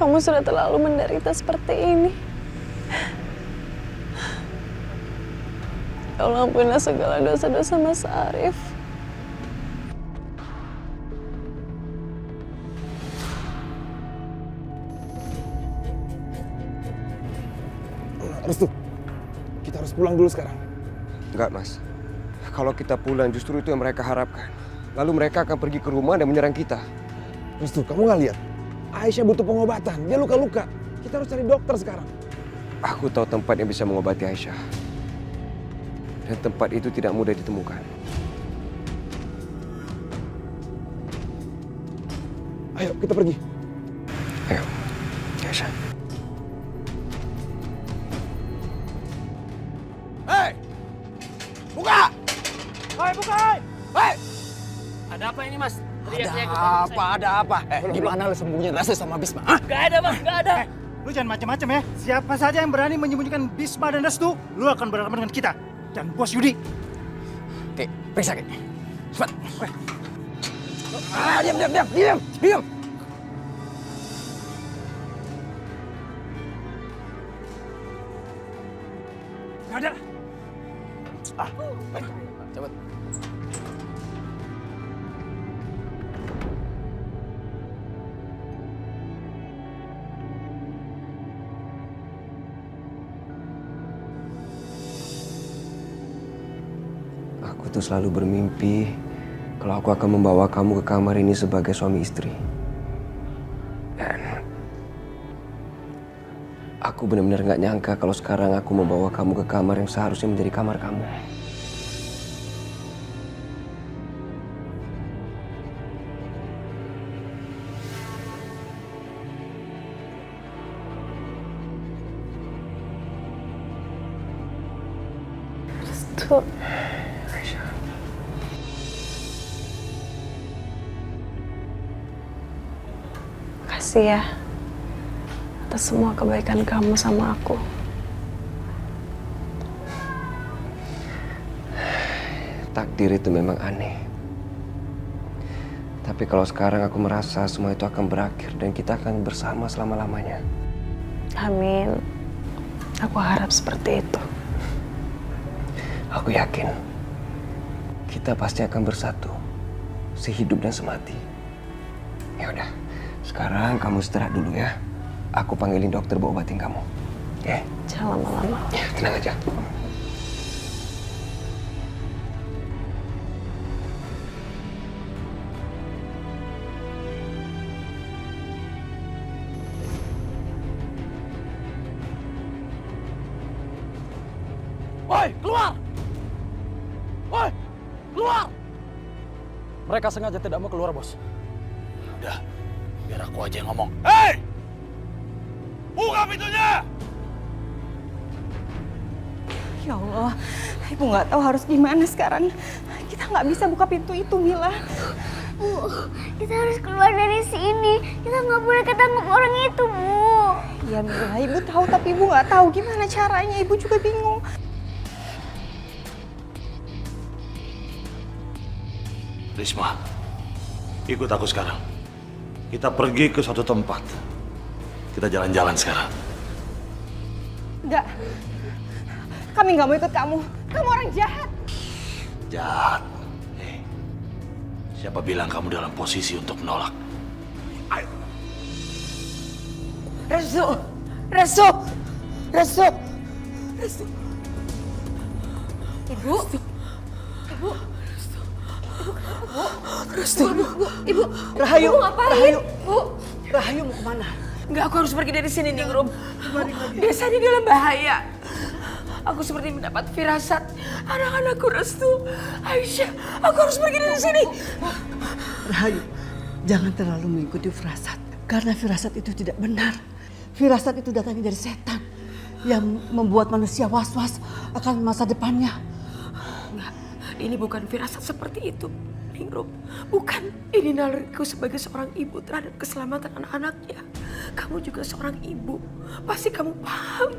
Kamu sudah terlalu menderita seperti ini. Ya Allah, ampunilah segala dosa-dosa Mas Arif. Restu, kita harus pulang dulu sekarang. Enggak, Mas. Kalau kita pulang justru itu yang mereka harapkan. Lalu mereka akan pergi ke rumah dan menyerang kita. Restu, kamu nggak lihat? Aisyah butuh pengobatan, dia luka-luka. Kita harus cari dokter sekarang. Aku tahu tempat yang bisa mengobati Aisyah. Dan tempat itu tidak mudah ditemukan. Ayo, kita pergi. Ayo, Aisyah. Hei! Buka! Hei, buka! Hei! Ada apa ini, Mas? Ada apa? Gimana lu sembunyiin Restu sama Bisma? Hah? Gak ada, Mas, gak ada. Lu jangan macam-macam ya. Siapa saja yang berani menyembunyikan Bisma dan Restu, lu akan berhadapan dengan kita. Dan Bos Yudi. Oke, periksa, Kek. Cepat. Diam. Nggak ada. Baik. Cepat. Aku tuh selalu bermimpi kalau aku akan membawa kamu ke kamar ini sebagai suami istri. Dan aku benar-benar gak nyangka kalau sekarang aku membawa kamu ke kamar yang seharusnya menjadi kamar kamu. Tuh. Makasih ya atas semua kebaikan kamu sama aku. Takdir itu memang aneh. Tapi kalau sekarang aku merasa semua itu akan berakhir dan kita akan bersama selama-lamanya. Amin. Aku harap seperti itu. Aku yakin kita pasti akan bersatu, sehidup dan semati. Ya udah, sekarang kamu istirahat dulu ya. Aku panggilin dokter buat obatin kamu. Oke? Jangan lama-lama. Ya, tenang aja. Woi, keluar! Woi, keluar! Mereka sengaja tidak mau keluar, Bos. Udah, biar aku aja yang ngomong. Hei! Buka pintunya! Ya Allah, Ibu nggak tahu harus gimana sekarang. Kita nggak bisa buka pintu itu, Mila. Bu, kita harus keluar dari sini. Kita nggak boleh ketangkep orang itu, Bu. Ya Mila, Ibu tahu tapi Ibu nggak tahu gimana caranya. Ibu juga bingung. Risma, ikut aku sekarang. Kita pergi ke suatu tempat. Kita jalan-jalan sekarang. Enggak. Kami nggak mau ikut kamu. Kamu orang jahat. Jahat. Siapa bilang kamu dalam posisi untuk menolak? Ayo. Restu. Ibu. Restu. Ibu. Rahayu. Ibu ngapain? Rahayu mau kemana? Enggak, aku harus pergi dari sini, Ningrum. Desa ini dalam bahaya. Aku seperti mendapat firasat. Anak-anakku Restu, Aisyah, aku harus pergi dari sini. Rahayu, jangan terlalu mengikuti firasat. Karena firasat itu tidak benar. Firasat itu datangnya dari setan yang membuat manusia was-was akan masa depannya. Enggak, ini bukan firasat seperti itu, Ningrum. Bukan, ini naluriku sebagai seorang ibu terhadap keselamatan anak-anaknya. Kamu juga seorang ibu, pasti kamu paham.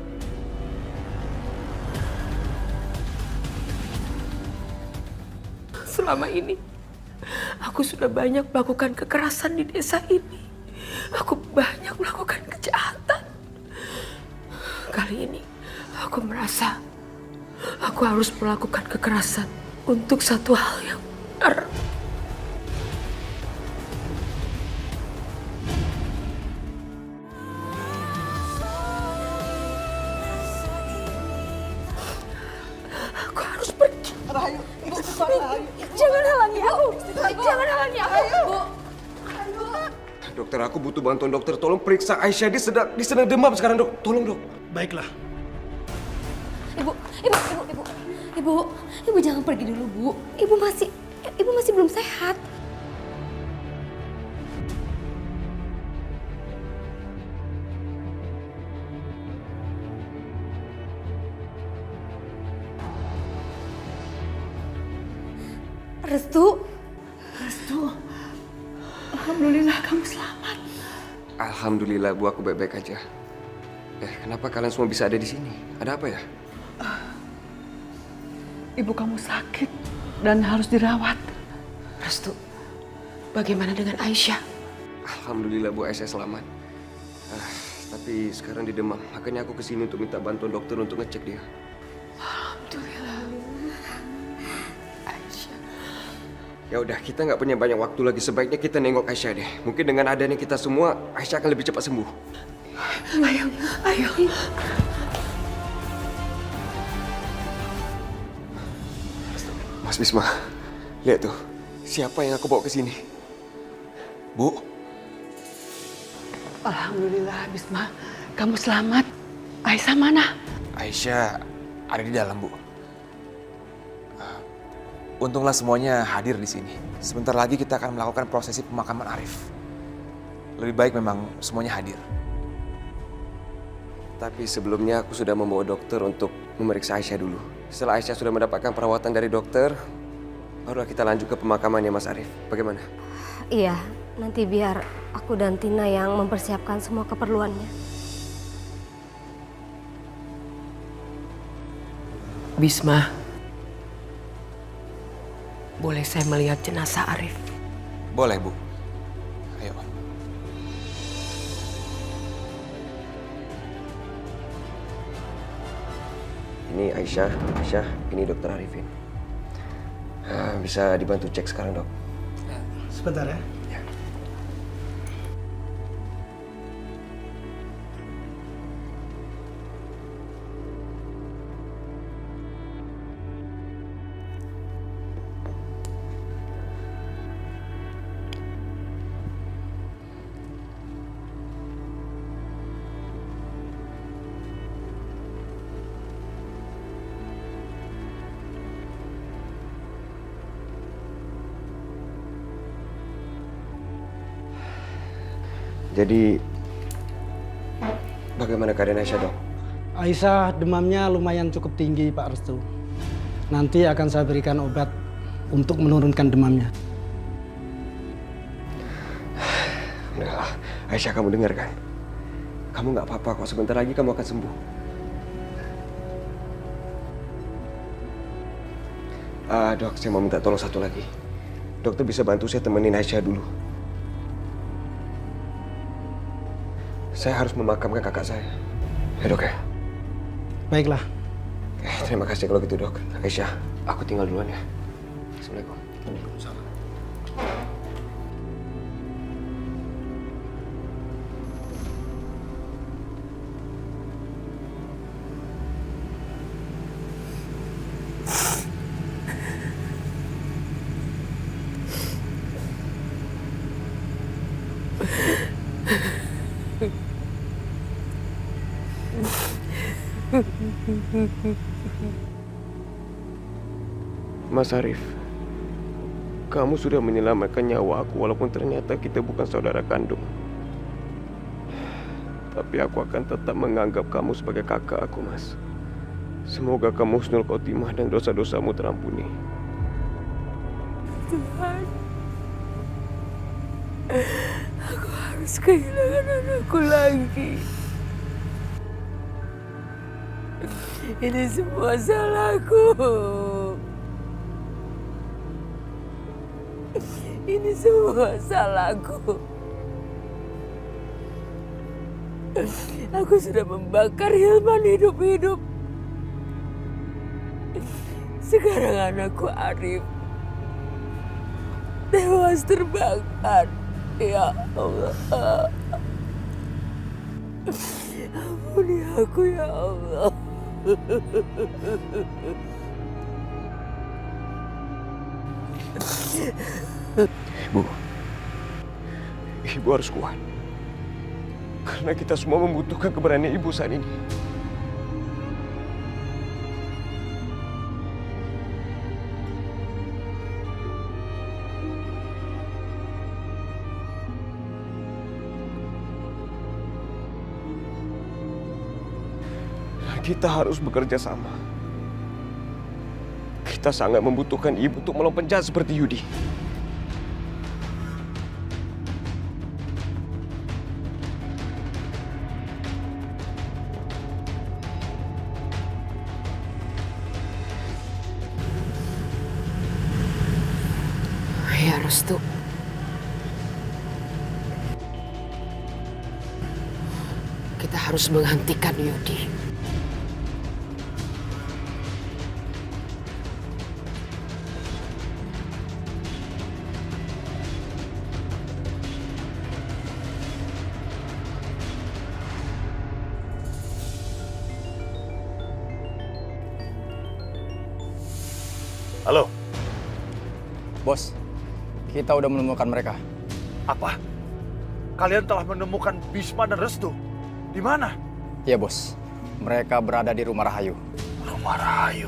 Selama ini, aku sudah banyak melakukan kekerasan di desa ini. Aku banyak melakukan kejahatan. Kali ini, aku merasa aku harus melakukan kekerasan untuk satu hal yang benar. Aku harus pergi. Rahayu, Ibu cepat Rahayu. Jangan halangi aku. Jangan halangi aku. Bu. Dokter, aku butuh bantuan dokter. Tolong periksa Aisyah, dia sedang demam sekarang, Dok. Tolong, Dok. Baiklah. Ibu jangan pergi dulu, Bu. Ibu masih belum sehat. Restu. Alhamdulillah kamu selamat. Alhamdulillah, Bu, aku baik-baik aja. Kenapa kalian semua bisa ada di sini? Ada apa ya? Ibu kamu sakit dan harus dirawat. Restu, bagaimana dengan Aisyah? Alhamdulillah, Bu, Aisyah selamat. Tapi sekarang dia demam. Makanya aku kesini untuk minta bantuan dokter untuk ngecek dia. Alhamdulillah. Ya udah, kita nggak punya banyak waktu lagi. Sebaiknya kita nengok Aisyah deh. Mungkin dengan adanya kita semua, Aisyah akan lebih cepat sembuh. Ayo. Mas Bisma, lihat tuh. Siapa yang aku bawa ke sini? Bu. Alhamdulillah Bisma, kamu selamat. Aisyah mana? Aisyah ada di dalam, Bu. Untunglah semuanya hadir di sini. Sebentar lagi kita akan melakukan prosesi pemakaman Arif. Lebih baik memang semuanya hadir. Tapi sebelumnya aku sudah membawa dokter untuk memeriksa Aisyah dulu. Setelah Aisyah sudah mendapatkan perawatan dari dokter, barulah kita lanjut ke pemakamannya Mas Arif. Bagaimana? Iya, nanti biar aku dan Tina yang mempersiapkan semua keperluannya. Bisma, boleh saya melihat jenazah Arif? Boleh, Bu. Ayo. Ini Aisyah, ini Dokter Arifin. Bisa dibantu cek sekarang, Dok? Sebentar ya. Jadi, bagaimana keadaan Aisyah, Dok? Aisyah demamnya lumayan cukup tinggi, Pak Restu. Nanti akan saya berikan obat untuk menurunkan demamnya. Udah, Aisyah, kamu dengar kan? Kamu nggak apa-apa kok. Sebentar lagi kamu akan sembuh. Dok, saya mau minta tolong satu lagi. Dokter bisa bantu saya temenin Aisyah dulu. Saya harus memakamkan kakak saya. Ya, Dok ya? Baiklah. Terima kasih kalau gitu, Dok. Aisyah, aku tinggal duluan ya. Assalamualaikum. Waalaikumsalam. Mas Arif, kamu sudah menyelamatkan nyawa aku walaupun ternyata kita bukan saudara kandung. Tapi aku akan tetap menganggap kamu sebagai kakak aku, Mas. Semoga kamu husnul khotimah dan dosa-dosamu terampuni. Tuhan, aku harus kehilangan anakku lagi. Ini semua salahku. Ini semua salahku. Aku sudah membakar Hilman hidup-hidup. Sekarang anakku Arif tewas terbakar. Ya Allah. Ampuni aku ya Allah. Ibu harus kuat. Karena kita semua membutuhkan keberanian Ibu saat ini. Kita harus bekerja sama. Kita sangat membutuhkan Ibu untuk melawan penjahat seperti Yudi. Ya, Restu. Kita harus menghentikan Yudi. Halo. Bos, kita udah menemukan mereka. Apa? Kalian telah menemukan Bisma dan Restu? Di mana? Iya, Bos. Mereka berada di rumah Rahayu. Rumah Rahayu?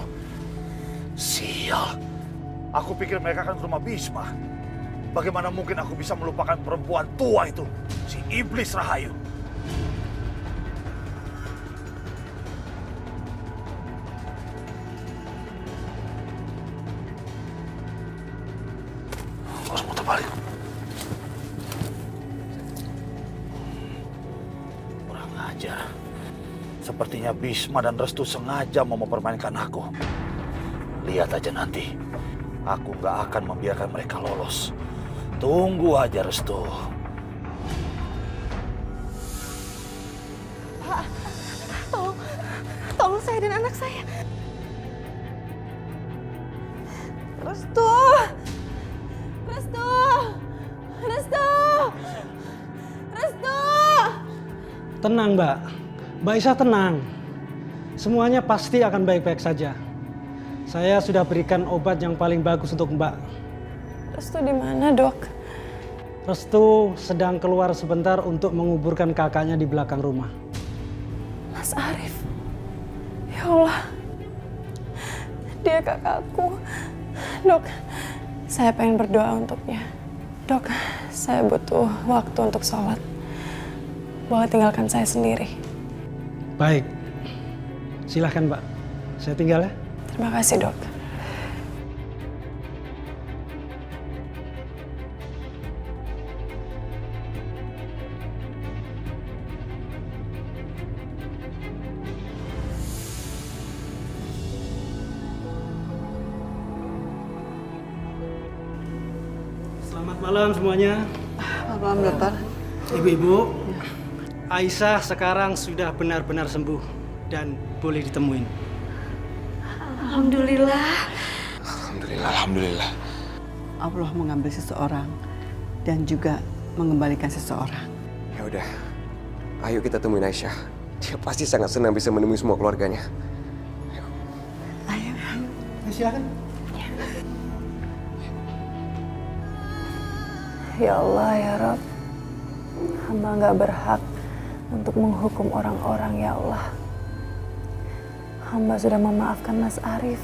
Sial. Aku pikir mereka akan ke rumah Bisma. Bagaimana mungkin aku bisa melupakan perempuan tua itu? Si iblis Rahayu. Harus muter balik. Kurang ajar. Sepertinya Bisma dan Restu sengaja mau mempermainkan aku. Lihat aja nanti. Aku nggak akan membiarkan mereka lolos. Tunggu aja, Restu. Pak, tolong saya dan anak saya. Restu! Restu! Restu! Restu! Tenang, Mbak. Mbak Isa tenang. Semuanya pasti akan baik-baik saja. Saya sudah berikan obat yang paling bagus untuk Mbak. Restu di mana, Dok? Restu sedang keluar sebentar untuk menguburkan kakaknya di belakang rumah. Mas Arif. Ya Allah. Dia kakakku. Dok, saya pengen berdoa untuknya. Dok, saya butuh waktu untuk sholat. Boleh tinggalkan saya sendiri. Baik. Silahkan, Mbak. Saya tinggal ya. Terima kasih, Dok. Selamat malam semuanya. Malam, Dokter. Ibu-ibu, Aisyah sekarang sudah benar-benar sembuh dan boleh ditemuin. Alhamdulillah. Alhamdulillah, alhamdulillah. Allah mengambil seseorang dan juga mengembalikan seseorang. Ya udah, ayo kita temuin Aisyah. Dia pasti sangat senang bisa menemui semua keluarganya. Ayo. Silakan. Ya Allah, ya Rabb. Hamba nggak berhak untuk menghukum orang-orang, ya Allah. Hamba sudah memaafkan Mas Arif.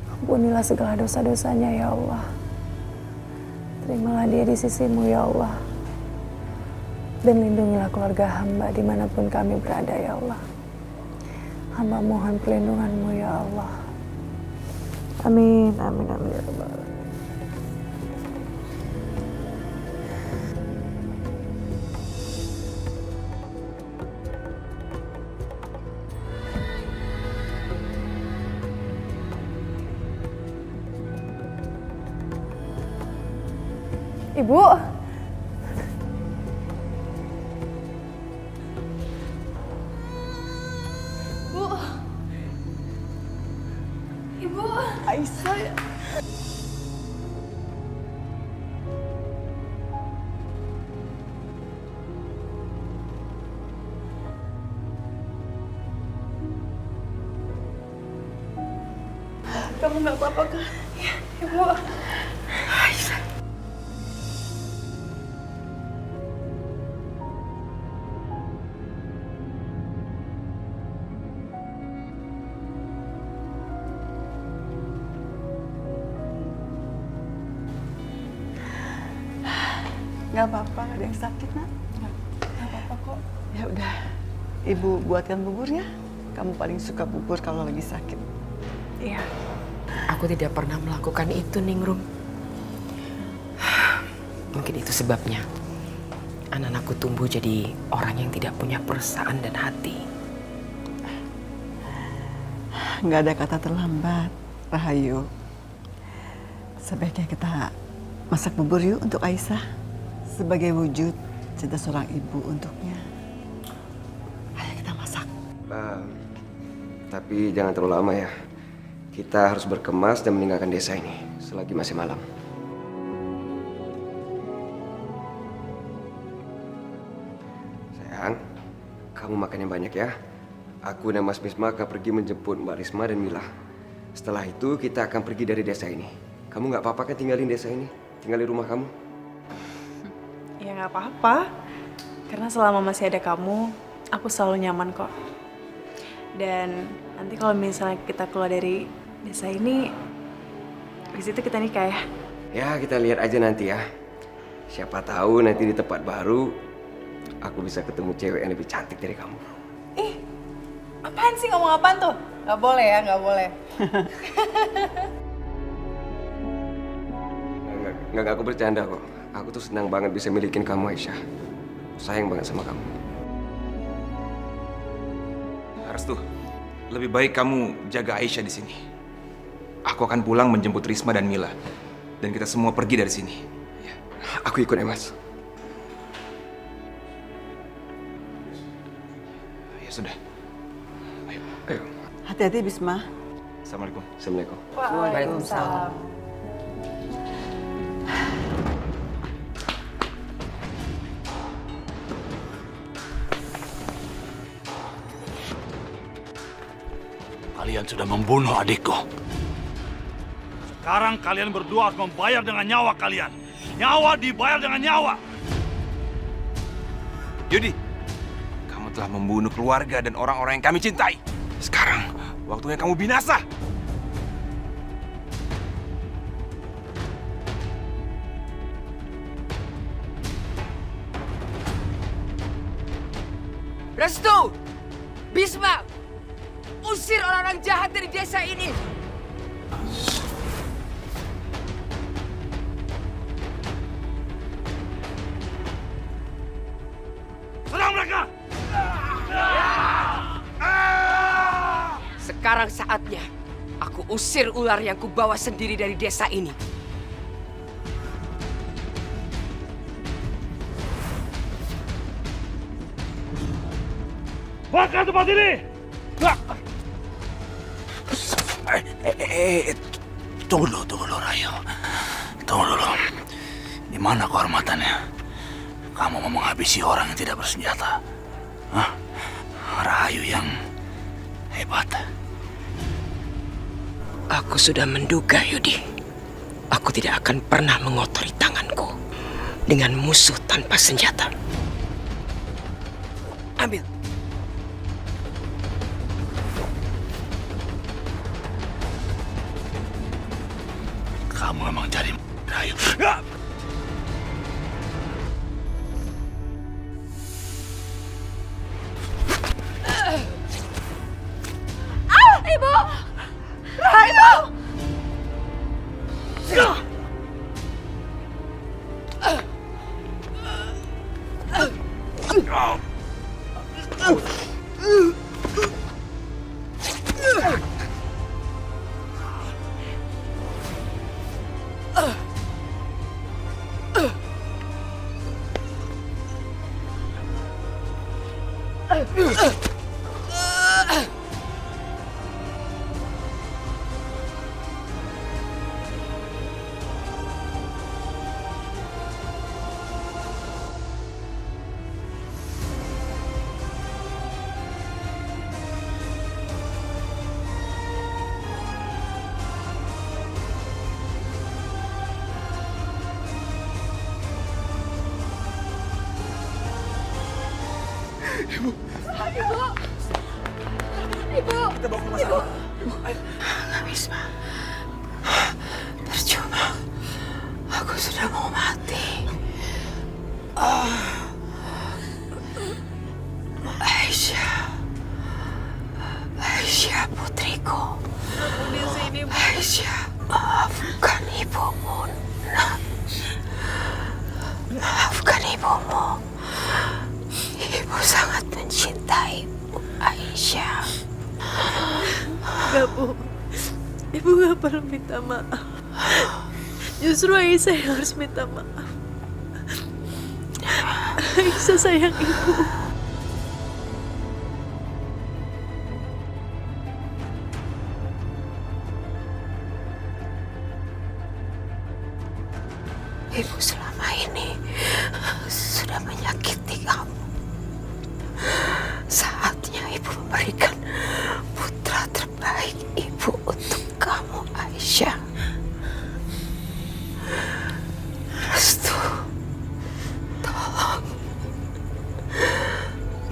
Ampunilah segala dosa-dosanya ya Allah. Terimalah dia di sisimu ya Allah. Dan lindungilah keluarga hamba dimanapun kami berada ya Allah. Hamba mohon perlindunganmu ya Allah. Amin, amin, amin ya Rabbal Alamin. Ibu. Bu. Ibu. Aisyah. Kamu nggak apa-apa kan? Ya, Ibu. Aisyah. Gak apa-apa, gak ada yang sakit, Nak. Gak apa-apa kok. Ya udah, Ibu buatkan bubur ya. Kamu paling suka bubur kalau lagi sakit. Iya. Aku tidak pernah melakukan itu, Ningrum. Mungkin itu sebabnya anak-anakku tumbuh jadi orang yang tidak punya perasaan dan hati. Nggak ada kata terlambat, Rahayu. Sebaiknya kita masak bubur yuk untuk Aisyah. Sebagai wujud cinta seorang ibu untuknya. Ayo kita masak. Tapi jangan terlalu lama ya. Kita harus berkemas dan meninggalkan desa ini selagi masih malam. Sayang, kamu makan yang banyak ya. Aku dan Mas Bisma akan pergi menjemput Mbak Risma dan Mila. Setelah itu kita akan pergi dari desa ini. Kamu nggak apa-apa kan tinggalin desa ini? Tinggalin rumah kamu? Ya nggak apa-apa. Karena selama masih ada kamu, aku selalu nyaman kok. Dan nanti kalau misalnya kita keluar dari desa ini, di situ kita nikah ya? Ya, kita lihat aja nanti ya. Siapa tahu nanti di tempat baru, aku bisa ketemu cewek yang lebih cantik dari kamu. Ih, apaan sih ngomong apaan tuh? Nggak boleh ya, nggak boleh. Nggak, aku bercanda kok. Aku tuh senang banget bisa milikin kamu, Aisyah. Sayang banget sama kamu. Restu, lebih baik kamu jaga Aisyah di sini. Aku akan pulang menjemput Risma dan Mila. Dan kita semua pergi dari sini. Ya, aku ikut ya, Mas. Ya sudah. Ayo. Ayo. Hati-hati Bisma. Assalamualaikum. Assalamualaikum. Waalaikumsalam. Kalian sudah membunuh adikku. Sekarang kalian berdua harus membayar dengan nyawa kalian. Nyawa dibayar dengan nyawa. Yudi, kamu telah membunuh keluarga dan orang-orang yang kami cintai. Sekarang, waktunya kamu binasa. Restu! Bisma! Usir orang-orang jahat dari desa ini! Serang mereka! Sekarang saatnya aku usir ular yang kubawa sendiri dari desa ini. Bakar tempat ini! Tunggu dulu, Rayu. Tunggu dulu. Di mana kehormatannya? Kamu mau menghabisi orang yang tidak bersenjata? Hah? Rayu yang hebat. Aku sudah menduga, Yudi. Aku tidak akan pernah mengotori tanganku dengan musuh tanpa senjata. Ambil. kamu memang jadi Rahayu. Ibu! Rahayu! Ibu! Ibu! Kita bawa ke rumah sakit. Nggak bisa. Percuma. Aku sudah mau mati. Aisyah. Aisyah putriku. Aku di sini, Bu. Aisyah, maafkan ibumu, nak. Maafkan ibumu. Ibu sangat mencintaimu, Aisyah. Enggak, Bu. Ibu gak perlu minta maaf. Justru Aisyah yang harus minta maaf. Aisyah sayang Ibu. Ibu selama ini sudah menyakiti kamu. Saatnya Ibu memberikan putra terbaik Ibu untuk kamu, Aisyah. Restu, tolong.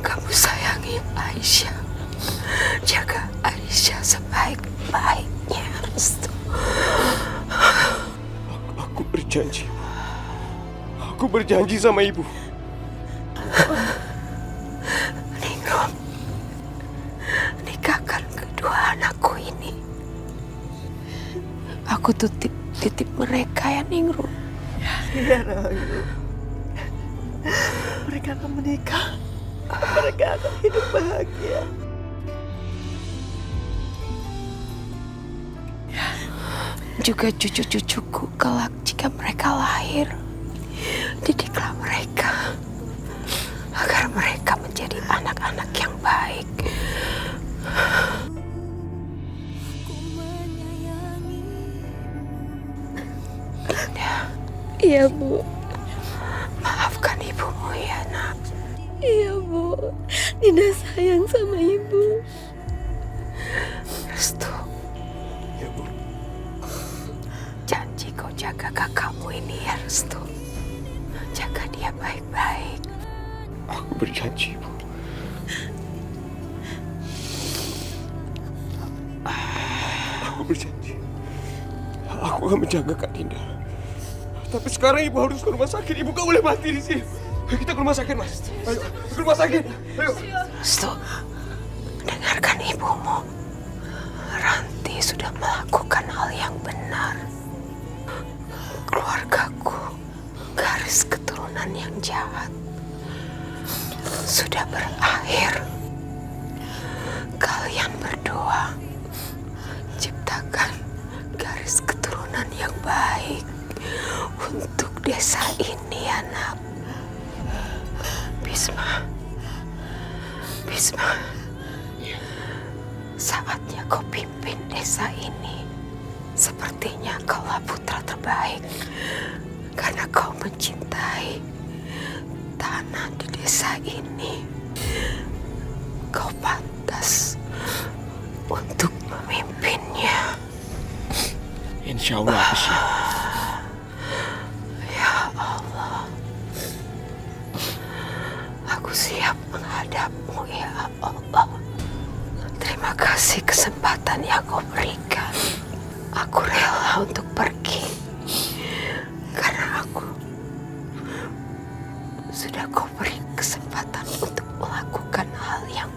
Kamu sayangi Aisyah. Jaga Aisyah sebaik-baiknya, Restu. Aku berjanji. Aku berjanji sama ibu. Ningrum, nikahkan kedua anakku ini. Aku titip mereka ya, Ningrum. Iya, Rahayu. Mereka akan menikah. Mereka akan hidup bahagia. Juga cucu-cucuku kelak jika mereka lahir. Didiklah mereka agar mereka menjadi anak-anak yang baik. Dinda. Iya, Bu. Maafkan ibumu ya, nak. Iya, Bu. Dinda sayang sama Ibu. Restu. Ya, Bu. Janji kau jaga kakakmu ini ya, Restu. Jaga dia baik-baik. Aku berjanji, Bu. Aku berjanji. Aku akan menjaga Kak Dinda. Tapi sekarang ibu harus ke rumah sakit. Ibu gak boleh mati di sini. Ayo kita ke rumah sakit, Mas. Ayo, ke rumah sakit. Ayo. Restu, dengarkan ibumu. Ranti sudah melakukan hal yang benar. Keluargaku, garis keturunan yang jahat, sudah berakhir. Kalian berdua ciptakan garis keturunan yang baik untuk desa ini, anak. Bisma, Bisma, saatnya kau pimpin desa ini. Sepertinya kaulah putra terbaik karena kau mencintai tanah di desa ini. Kau pantas untuk memimpinnya. Insya Allah aku siap. Ya Allah, aku siap menghadapmu ya Allah. Terima kasih kesempatan yang kau berikan. Aku rela untuk pergi Karena aku sudah kau beri kesempatan untuk melakukan hal yang